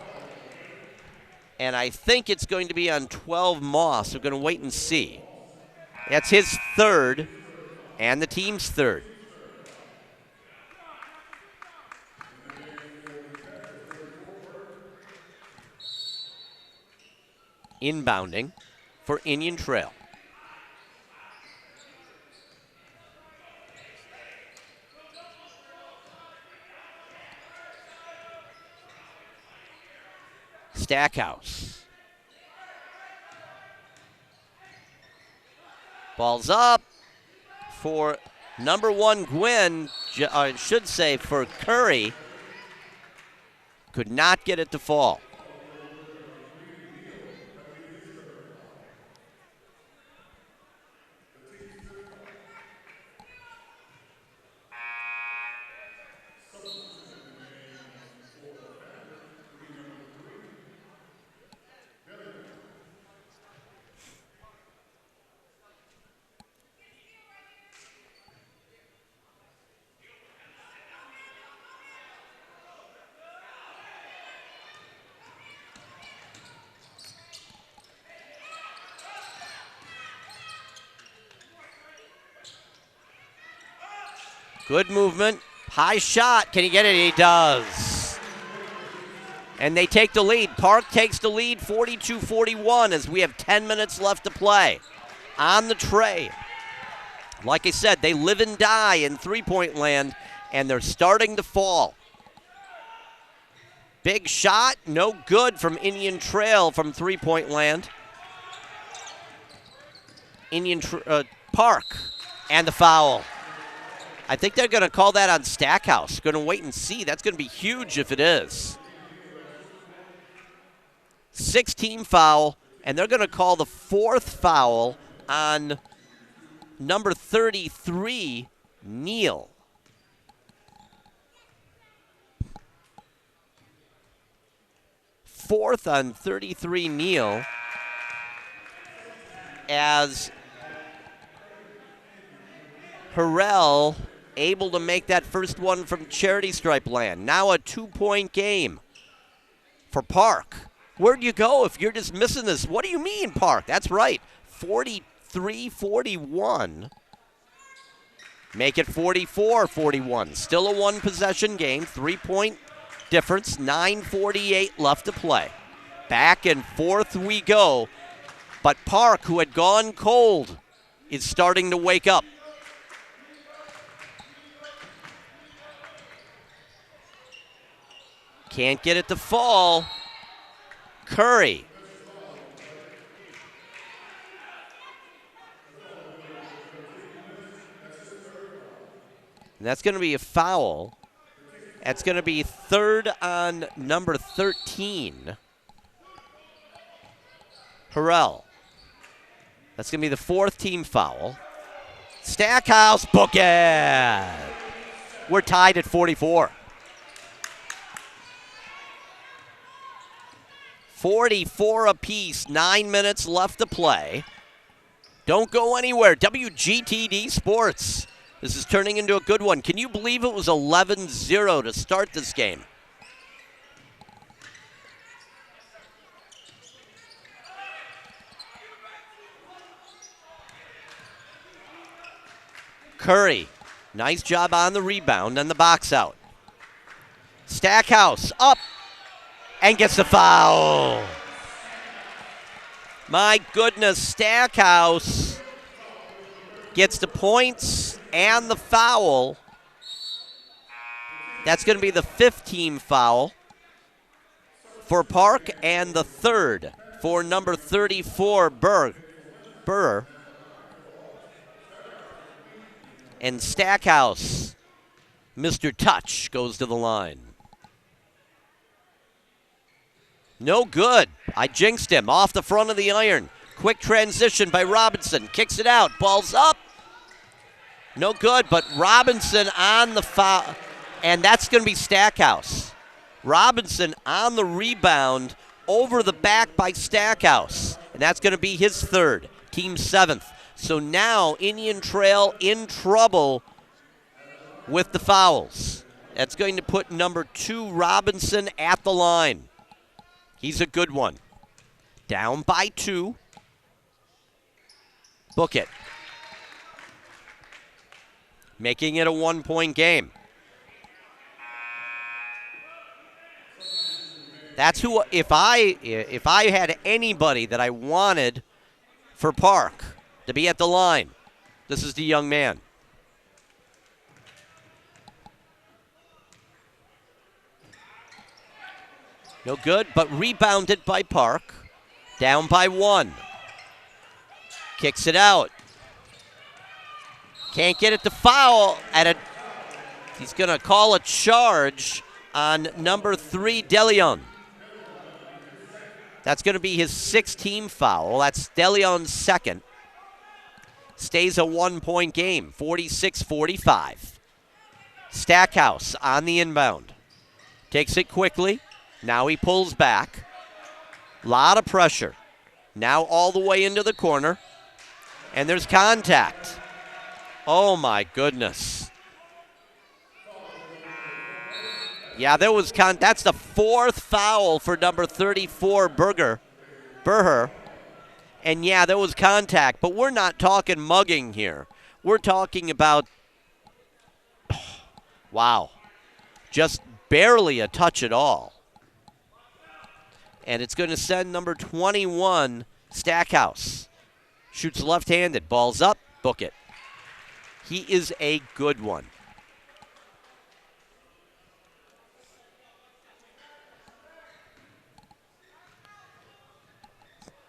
And I think it's going to be on 12 Moss. We're going to wait and see. That's his 3rd and the team's 3rd. Inbounding for Indian Trail. Stackhouse. Ball's up for number 1, Gwyn, I should say for Curry. Could not get it to fall. Good movement. High shot. Can he get it? He does. And they take the lead. Park takes the lead 42-41 as we have 10 minutes left to play. On the tray. Like I said, they live and die in three-point land, and they're starting to fall. Big shot. No good from Indian Trail from three-point land. Park. And the foul. I think they're going to call that on Stackhouse. Going to wait and see. That's going to be huge if it is. 6-team foul, and they're going to call the fourth foul on number 33, Neal. Fourth on 33, Neal, as Harrell able to make that first one from charity stripe land. Now a 2-point game for Park. Where'd you go if you're just missing this? What do you mean, Park? That's right, 43-41. Make it 44-41. Still a one-possession game, 3-point difference, 9:48 left to play. Back and forth we go, but Park, who had gone cold, is starting to wake up. Can't get it to fall. Curry. And that's going to be a foul. That's going to be third on number 13. Harrell. That's going to be the fourth team foul. Stackhouse, book it. We're tied at 44. 44 apiece, 9 minutes left to play. Don't go anywhere. WGTD Sports. This is turning into a good one. Can you believe it was 11-0 to start this game? Curry, nice job on the rebound and the box out. Stackhouse up and gets the foul. My goodness, Stackhouse gets the points and the foul. That's going to be the fifth team foul for Park and the third for number 34, Burr. And Stackhouse, Mr. Touch, goes to the line. No good. I jinxed him. Off the front of the iron. Quick transition by Robinson. Kicks it out. Ball's up. No good, but Robinson on the foul. And that's going to be Stackhouse. Robinson on the rebound over the back by Stackhouse. And that's going to be his third. Team seventh. So now Indian Trail in trouble with the fouls. That's going to put number 2, Robinson, at the line. He's a good one. Down by 2. Book it. Making it a 1-point game. That's who, if I had anybody that I wanted for Park to be at the line, this is the young man. No good, but rebounded by Park. Down by 1. Kicks it out. Can't get it to foul. He's going to call a charge on number 3, DeLeon. That's going to be his 6th team foul. That's DeLeon's second. Stays a 1-point game, 46-45. Stackhouse on the inbound. Takes it quickly. Now he pulls back. Lot of pressure. Now all the way into the corner. And there's contact. Oh, my goodness. Yeah, there was that's the 4th foul for number 34, Burr. And, yeah, there was contact. But we're not talking mugging here. We're talking about Wow. Just barely a touch at all. And it's going to send number 21, Stackhouse. Shoots left-handed. Ball's up. Book it. He is a good one.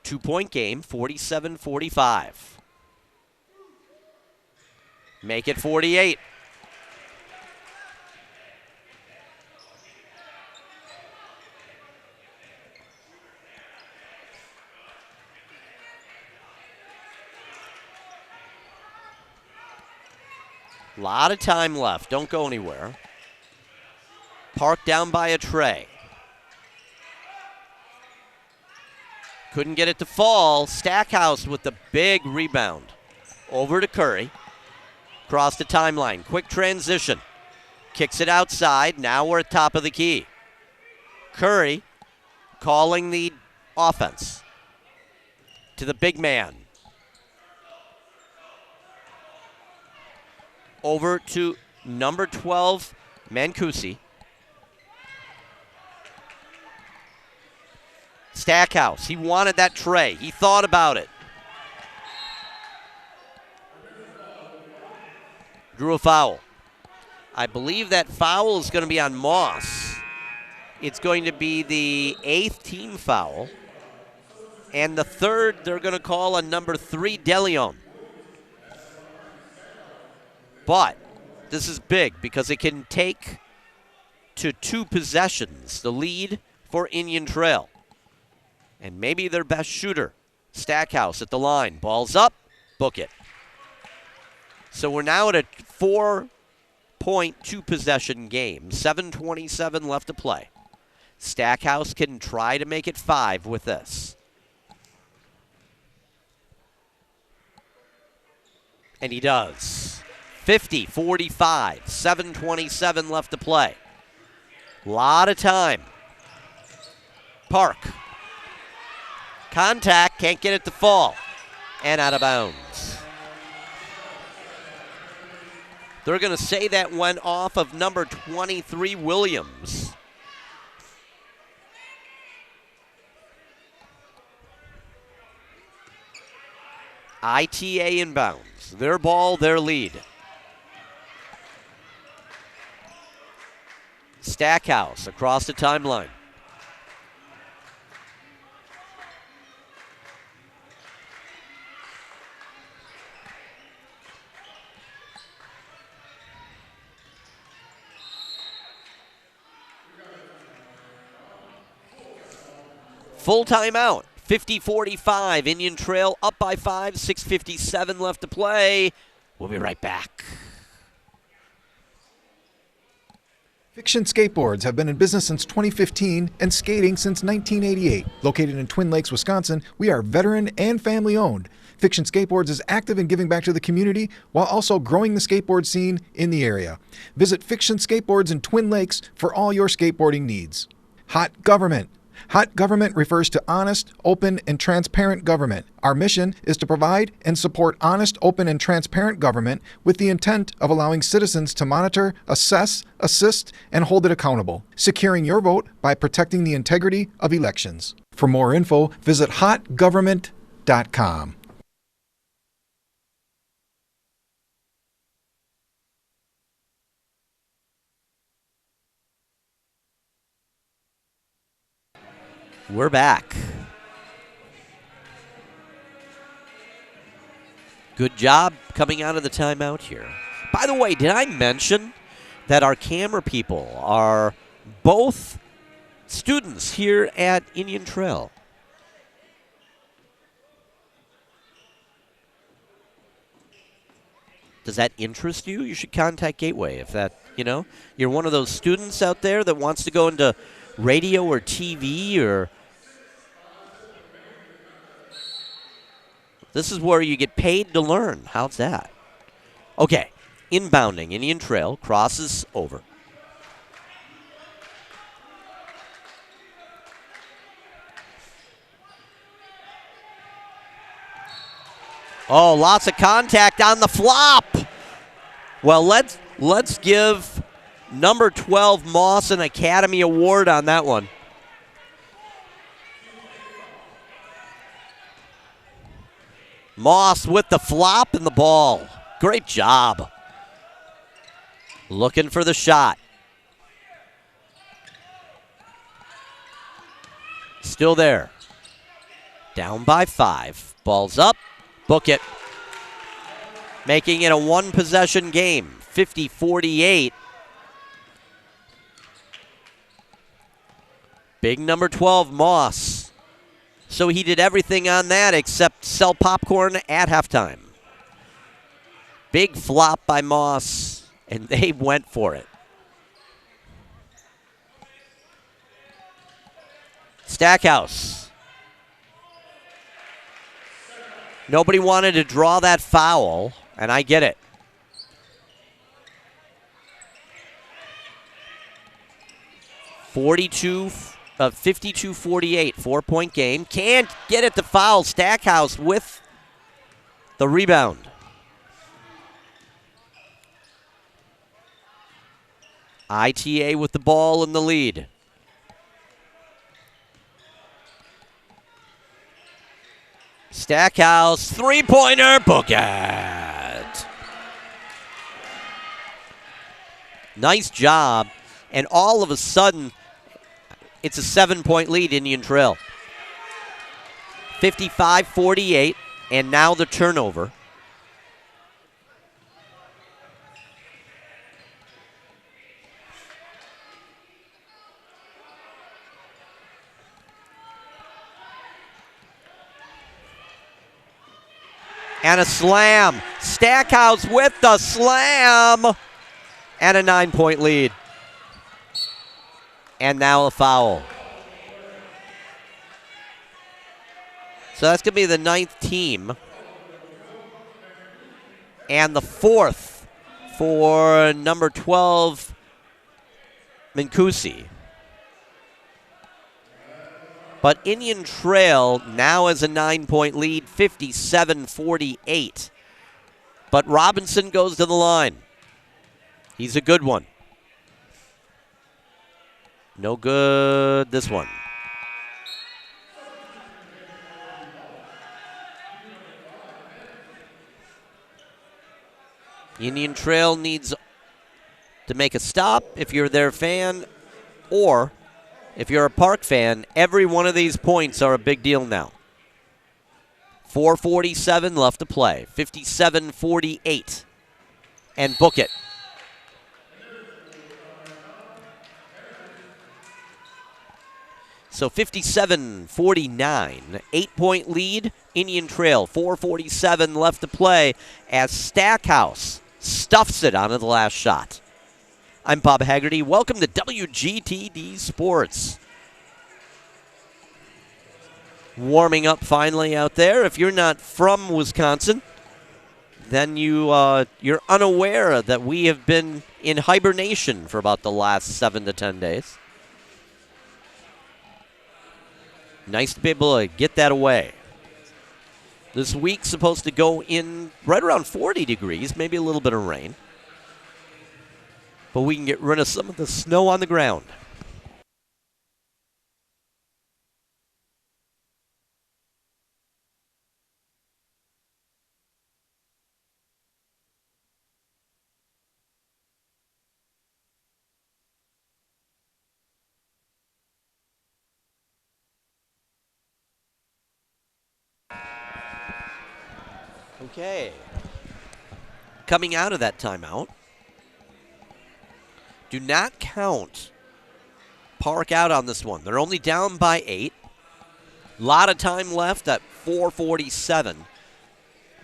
Two-point game, 47-45. Make it 48. A lot of time left. Don't go anywhere. Park down by a tray. Couldn't get it to fall. Stackhouse with the big rebound. Over to Curry. Across the timeline. Quick transition. Kicks it outside. Now we're at top of the key. Curry calling the offense. To the big man. Over to number 12, Mancusi. Stackhouse, he wanted that tray. He thought about it. Drew a foul. I believe that foul is going to be on Moss. It's going to be the 8th team foul. And the 3rd, they're going to call on number 3, DeLeon. But this is big because it can take to 2 possessions, the lead for Indian Trail. And maybe their best shooter, Stackhouse at the line. Ball's up, book it. So we're now at a 4-point 2-possession game. 7:27 left to play. Stackhouse can try to make it 5 with this. And he does. 50-45, 7:27 left to play. Lot of time. Park. Contact, can't get it to fall. And out of bounds. They're going to say that went off of number 23, Williams. ITA inbounds. Their ball, their lead. Stackhouse across the timeline. Full timeout. 50-45. Indian Trail up by 5. 6:57 left to play. We'll be right back. Fiction Skateboards have been in business since 2015 and skating since 1988. Located in Twin Lakes, Wisconsin, we are veteran and family owned. Fiction Skateboards is active in giving back to the community while also growing the skateboard scene in the area. Visit Fiction Skateboards in Twin Lakes for all your skateboarding needs. Hot Government. Hot government refers to honest, open, and transparent government. Our mission is to provide and support honest, open, and transparent government with the intent of allowing citizens to monitor, assess, assist, and hold it accountable, securing your vote by protecting the integrity of elections. For more info, visit hotgovernment.com. We're back. Good job coming out of the timeout here. By the way, did I mention that our camera people are both students here at Indian Trail? Does that interest you? You should contact Gateway if that, you're one of those students out there that wants to go into radio or TV or... This is where you get paid to learn. How's that? Okay, inbounding. Indian Trail crosses over. Oh, lots of contact on the flop. Well, let's give Number 12, Moss, an Academy Award on that one. Moss with the flop and the ball. Great job. Looking for the shot. Still there. Down by 5. Ball's up. Book it. Making it a one-possession game. 50-48. Big number 12, Moss. So he did everything on that except sell popcorn at halftime. Big flop by Moss, and they went for it. Stackhouse. Nobody wanted to draw that foul, and I get it. $52 52-48, 4-point game. Can't get it to foul. Stackhouse with the rebound. ITA with the ball in the lead. Stackhouse, three-pointer, book it. Nice job. And all of a sudden, it's a 7-point lead, Indian Trail. 55-48, and now the turnover. And a slam. Stackhouse with the slam. And a 9-point lead. And now a foul. So that's going to be the 9th team. And the 4th for number 12, Mancusi. But Indian Trail now has a 9-point lead, 57-48. But Robinson goes to the line. He's a good one. No good this one. Indian Trail needs to make a stop if you're their fan, or if you're a Park fan, every one of these points are a big deal now. 4:47 left to play. 57-48. And book it. So 57-49, 8-point lead, Indian Trail, 4:47 left to play as Stackhouse stuffs it onto the last shot. I'm Bob Haggerty. Welcome to WGTD Sports. Warming up finally out there. If you're not from Wisconsin, then you're unaware that we have been in hibernation for about the last 7 to 10 days. Nice to be able to get that away. This week's supposed to go in right around 40 degrees, maybe a little bit of rain. But we can get rid of some of the snow on the ground. Okay. Coming out of that timeout. Do not count Park out on this one. They're only down by 8. A lot of time left at 4:47.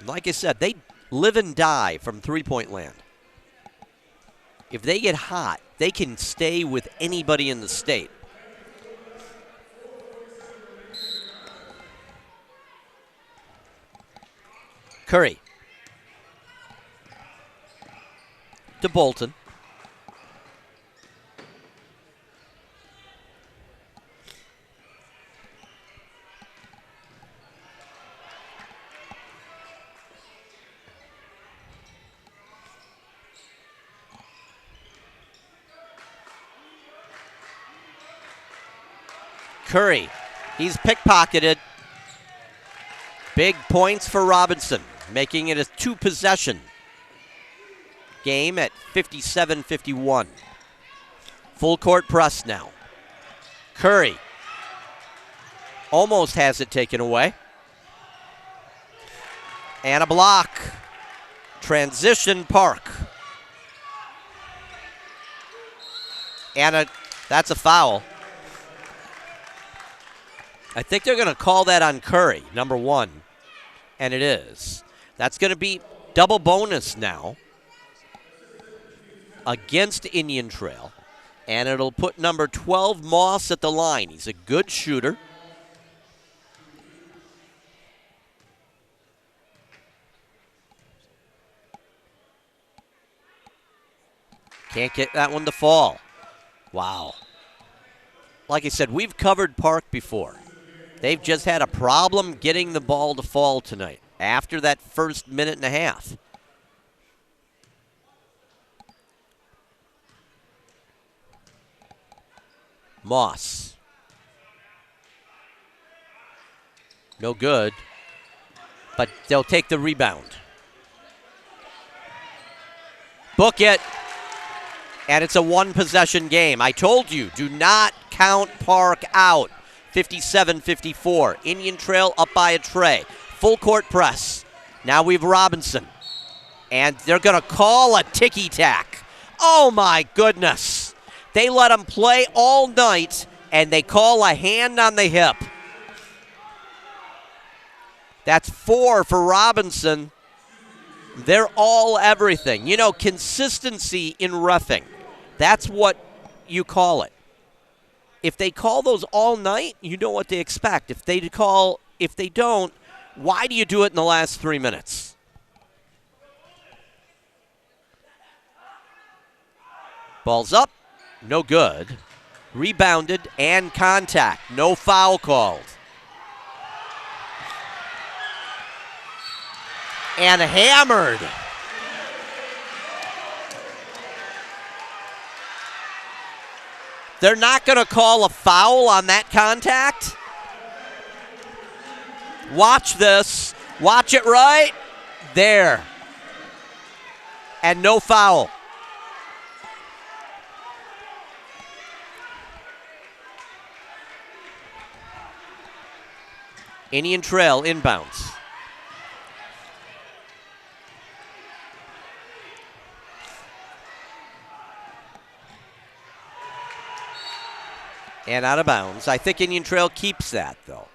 Like I said, they live and die from three-point land. If they get hot, they can stay with anybody in the state. Curry to Bolton. Curry, he's pickpocketed. Big points for Robinson, making it a 2-possession game at 57-51. Full court press now. Curry almost has it taken away. And a block. Transition Park. And that's a foul. I think they're going to call that on Curry, number 1. And it is. That's going to be double bonus now against Indian Trail. And it'll put number 12, Moss, at the line. He's a good shooter. Can't get that one to fall. Wow. Like I said, we've covered Park before. They've just had a problem getting the ball to fall tonight after that first minute and a half. Moss. No good. But they'll take the rebound. Book it. And it's a 1-possession game. I told you, do not count Park out. 57-54. Indian Trail up by a tray. Full court press. Now we have Robinson. And they're going to call a ticky-tack. Oh, my goodness. They let him play all night, and they call a hand on the hip. That's 4 for Robinson. They're all everything. You know, consistency in reffing. That's what you call it. If they call those all night, you know what they expect. If they don't, why do you do it in the last 3 minutes? Ball's up, no good. Rebounded and contact, no foul called. And hammered. They're not going to call a foul on that contact? Watch this. Watch it right there. And no foul. Indian Trail inbounds. And out of bounds. I think Indian Trail keeps that, though.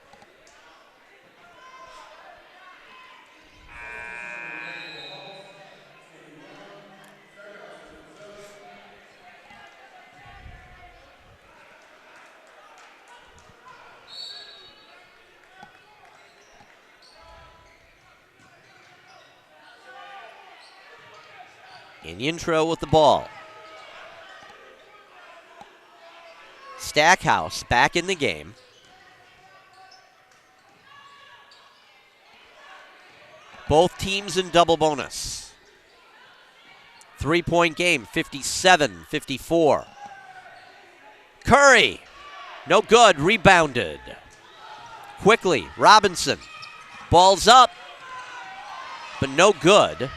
Indian Trail with the ball. Stackhouse back in the game. Both teams in double bonus. 3-point game, 57-54. Curry, no good, rebounded. Quickly, Robinson, ball's up, but no good.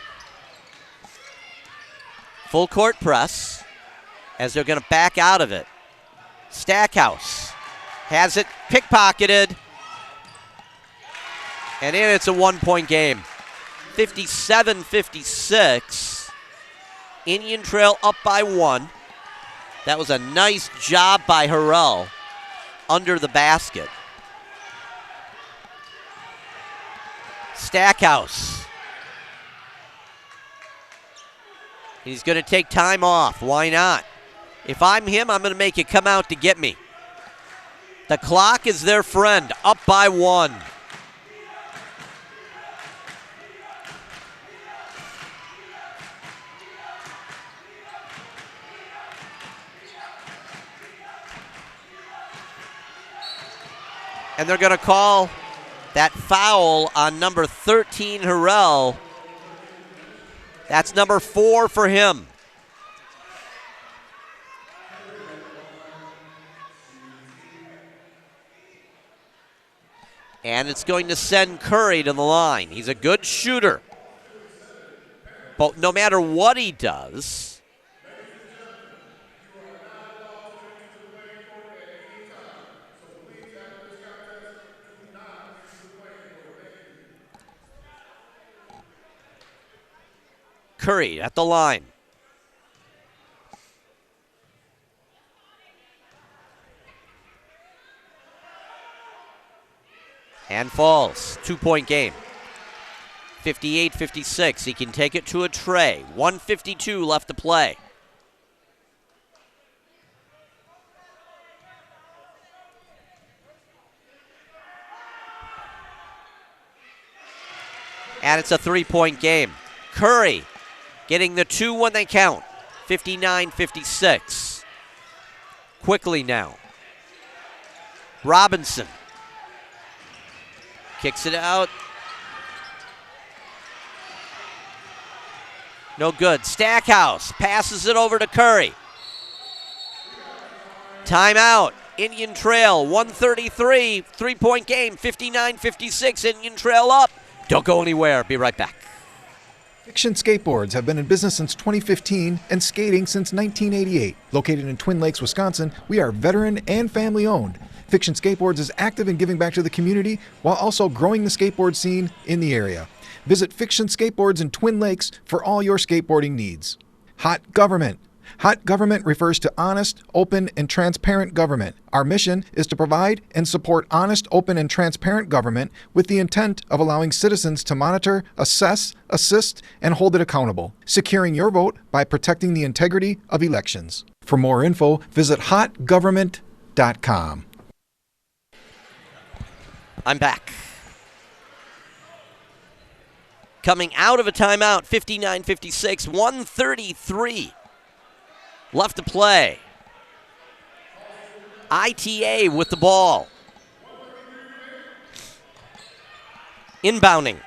Full court press as they're going to back out of it. Stackhouse has it pickpocketed. And in it's a 1-point game. 57-56. Indian Trail up by 1. That was a nice job by Harrell under the basket. Stackhouse. He's going to take time off. Why not? If I'm him, I'm going to make it come out to get me. The clock is their friend, up by 1. And they're going to call that foul on number 13, Harrell. That's number 4 for him. And it's going to send Curry to the line. He's a good shooter. But no matter what he does, Curry at the line. And falls. 2-point game. 58-56. He can take it to a tray. 1:52 left to play. And it's a 3-point game. Curry getting the 2 when they count. 59-56. Quickly now. Robinson kicks it out. No good. Stackhouse passes it over to Curry. Timeout. Indian Trail, 133. 3-point game, 59-56. Indian Trail up. Don't go anywhere. Be right back. Fiction Skateboards have been in business since 2015 and skating since 1988. Located in Twin Lakes, Wisconsin, we are veteran and family owned. Fiction Skateboards is active in giving back to the community while also growing the skateboard scene in the area. Visit Fiction Skateboards in Twin Lakes for all your skateboarding needs. Hot Government. Hot government refers to honest, open, and transparent government. Our mission is to provide and support honest, open, and transparent government with the intent of allowing citizens to monitor, assess, assist, and hold it accountable, securing your vote by protecting the integrity of elections. For more info, visit hotgovernment.com. I'm back. Coming out of a timeout, 59-56, 133 left to play. ITA with the ball. Inbounding.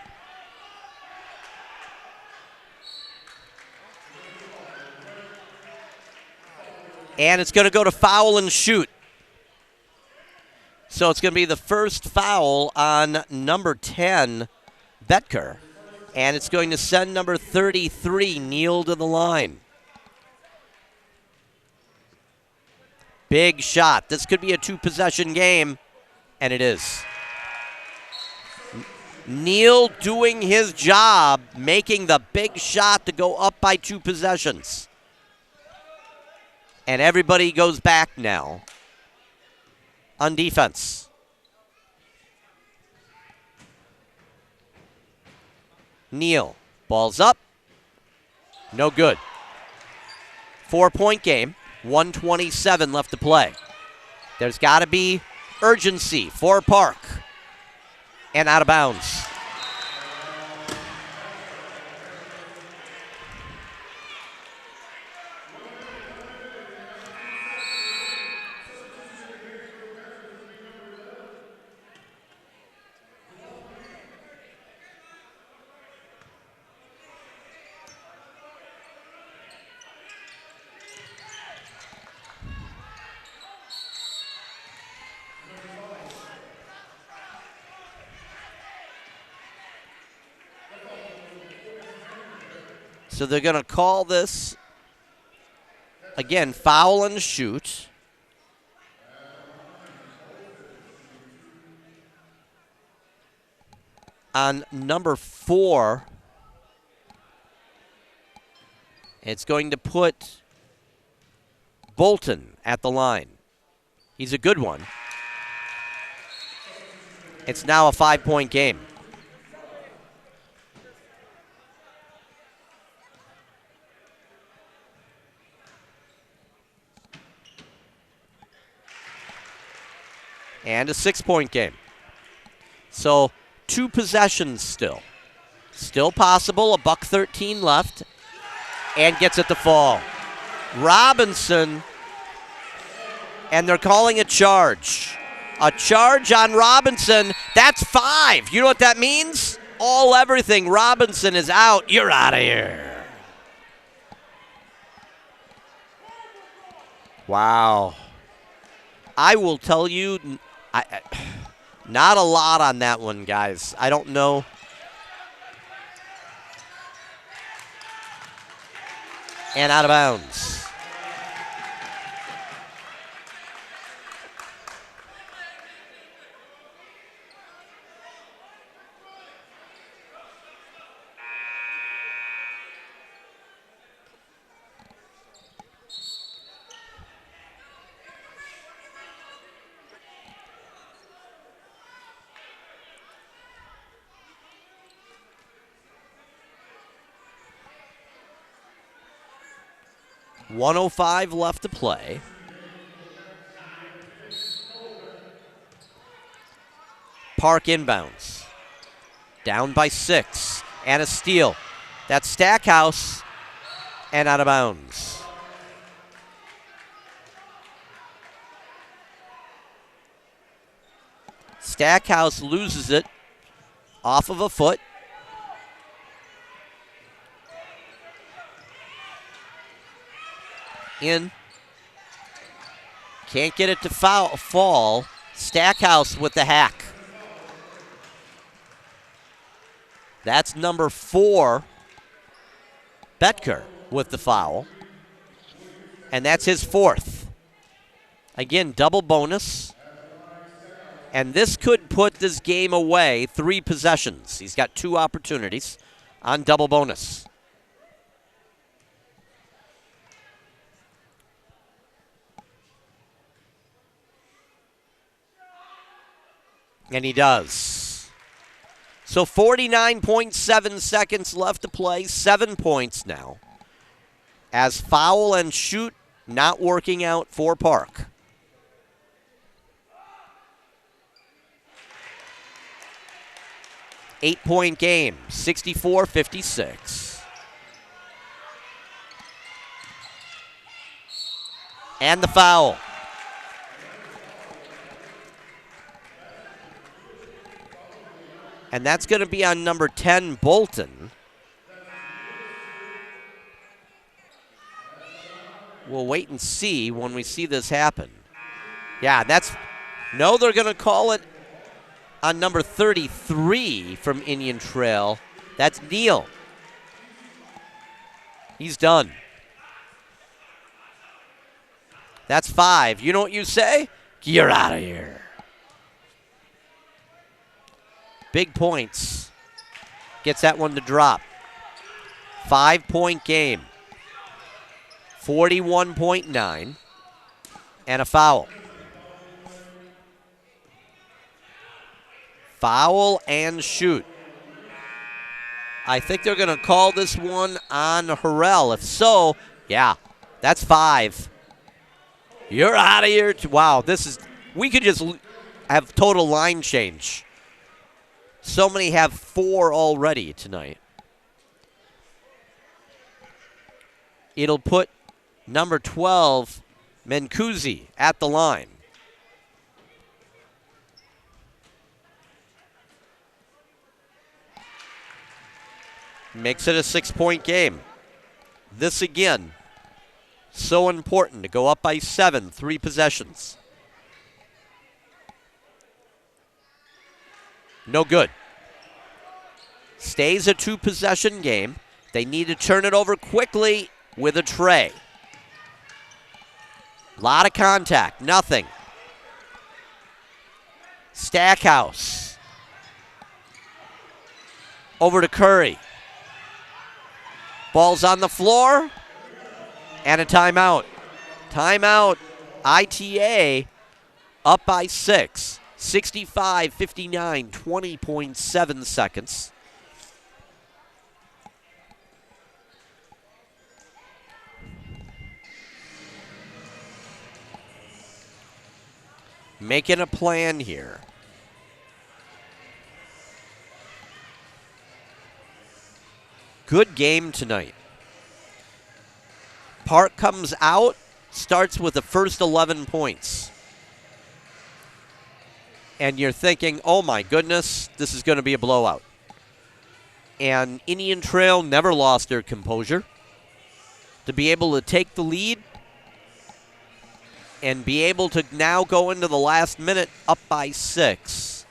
And it's going to go to foul and shoot. So it's going to be the first foul on number 10, Betker. And it's going to send number 33, Neal, to the line. Big shot. This could be a 2-possession game, and it is. Neal doing his job, making the big shot to go up by 2 possessions. And everybody goes back now on defense. Neal, ball's up. No good. 4-point game. 1:27 left to play. There's got to be urgency for Park. And out of bounds. So they're going to call this, again, foul and shoot. On number 4, it's going to put Bolton at the line. He's a good one. It's now a 5-point game. And a 6-point game. So 2 possessions still. Still possible, $1:13 left. And gets it to fall. Robinson, and they're calling a charge. A charge on Robinson. That's 5. You know what that means? Everything. Robinson is out. You're out of here. Wow. I will tell you, Not a lot on that one, guys. I don't know. And out of bounds. .105 left to play. Park inbounds. Down by 6. And a steal. That's Stackhouse. And out of bounds. Stackhouse loses it off of a foot. In. Can't get it to fall. Stackhouse with the hack. That's number 4, Betker, with the foul. And that's his 4th. Again, double bonus. And this could put this game away 3 possessions. He's got 2 opportunities on double bonus. And he does. So 49.7 seconds left to play, 7 points now. As foul and shoot not working out for Park. Eight-point game, 64-56. And the foul. And that's going to be on number 10, Bolton. We'll wait and see when we see this happen. Yeah, no, they're going to call it on number 33 from Indian Trail. That's Neal. He's done. That's 5. You know what you say? You're out of here. Big points. Gets that one to drop. 5-point game. 41.9. And a foul. Foul and shoot. I think they're going to call this one on Harrell. If so, yeah, that's 5. You're out of here. Wow, we could just have total line change. So many have 4 already tonight. It'll put number 12, Mencusi, at the line. Makes it a 6-point game. This again, so important to go up by 7, 3 possessions. No good. Stays a 2-possession game. They need to turn it over quickly with a tray. Lot of contact, nothing. Stackhouse. Over to Curry. Ball's on the floor. And a timeout. Timeout. ITA up by 6. 65-59, 20.7 seconds. Making a plan here. Good game tonight. Park comes out, starts with the first 11 points. And you're thinking, oh my goodness, this is going to be a blowout. And Indian Trail never lost their composure. To be able to take the lead and be able to now go into the last minute up by 6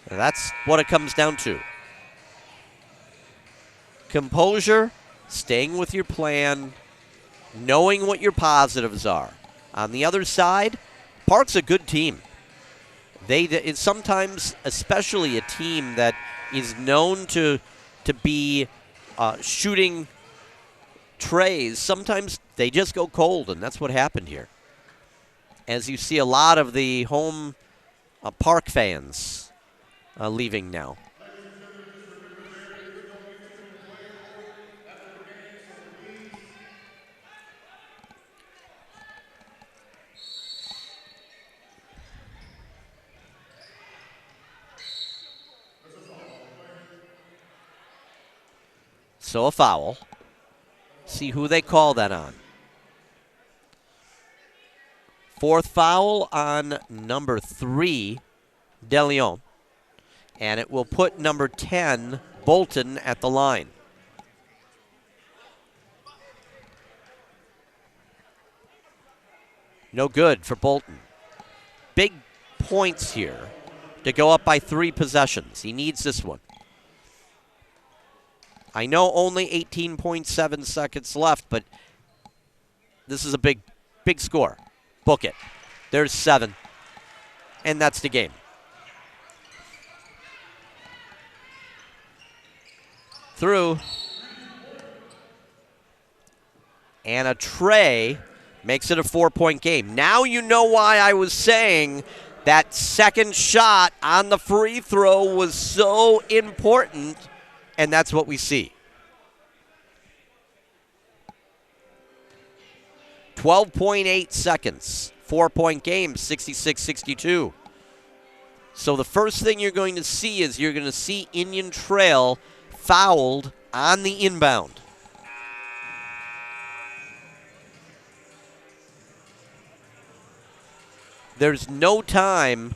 That's what it comes down to. Composure, staying with your plan, knowing what your positives are. On the other side, Park's a good team. It's sometimes, especially a team that is known to be shooting trays, sometimes they just go cold, and that's what happened here. As you see a lot of the home Park fans leaving now. So a foul. See who they call that on. Fourth foul on number 3, DeLeon. And it will put number 10, Bolton, at the line. No good for Bolton. Big points here to go up by 3 possessions. He needs this one. I know only 18.7 seconds left, but this is a big score. Book it. There's 7. And that's the game. Through. And a tray makes it a 4-point game. Now you know why I was saying that second shot on the free throw was so important, and that's what we see. 12.8 seconds. 4-point game, 66-62. So the first thing you're going to see is you're going to see Indian Trail fouled on the inbound. There's no time,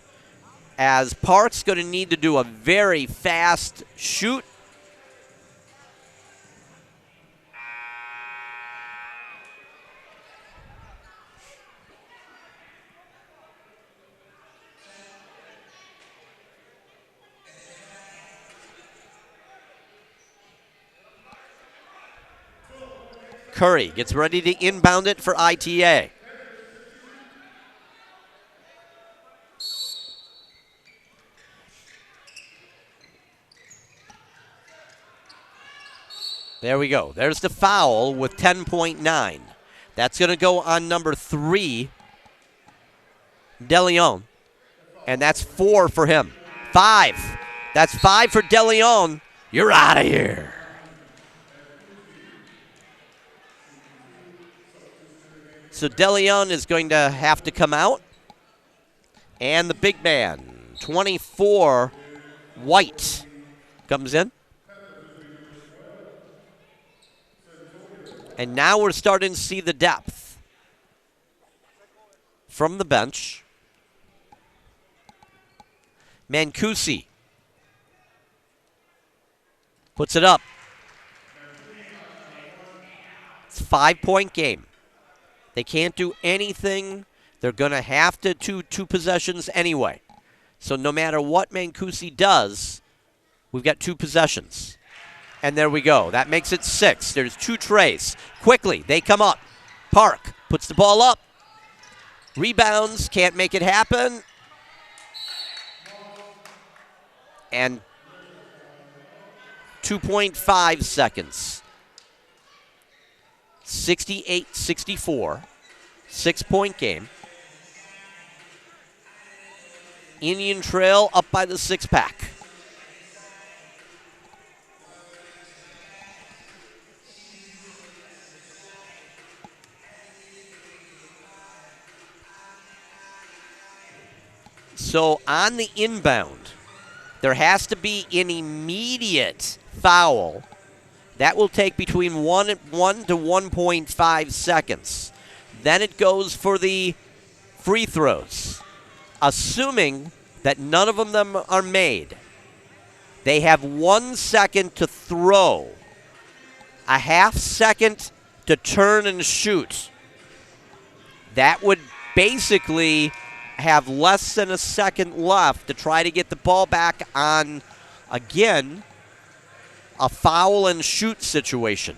as Park's going to need to do a very fast shoot. Curry gets ready to inbound it for ITA. There we go. There's the foul with 10.9. That's going to go on number 3, DeLeon. And that's 4 for him. 5. That's 5 for DeLeon. You're out of here. So DeLeon is going to have to come out. And the big man, 24, White, comes in. And now we're starting to see the depth from the bench. Mancusi puts it up. It's a 5-point game. They can't do anything. They're going to have to do 2 possessions anyway. So no matter what Mancusi does, we've got 2 possessions. And there we go. That makes it 6. There's 2 trays. Quickly, they come up. Park puts the ball up. Rebounds, can't make it happen. And 2.5 seconds. 68-64. 6-point game. Indian Trail up by the 6-pack. So on the inbound, there has to be an immediate foul. That will take between 1 to 1.5 seconds. Then it goes for the free throws. Assuming that none of them are made, they have 1 second to throw, a half second to turn and shoot. That would basically have less than a second left to try to get the ball back on, again, a foul and shoot situation.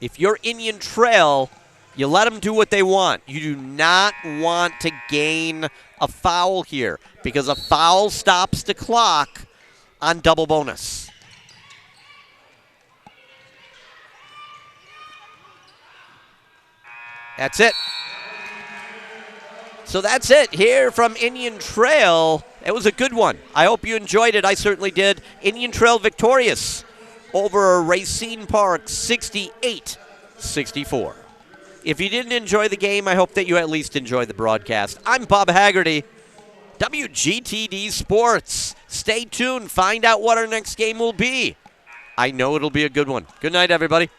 If you're Indian Trail, you let them do what they want. You do not want to gain a foul here because a foul stops the clock on double bonus. That's it. So that's it here from Indian Trail. It was a good one. I hope you enjoyed it. I certainly did. Indian Trail victorious over Racine Park 68-64. If you didn't enjoy the game, I hope that you at least enjoyed the broadcast. I'm Bob Haggerty, WGTD Sports. Stay tuned. Find out what our next game will be. I know it'll be a good one. Good night, everybody.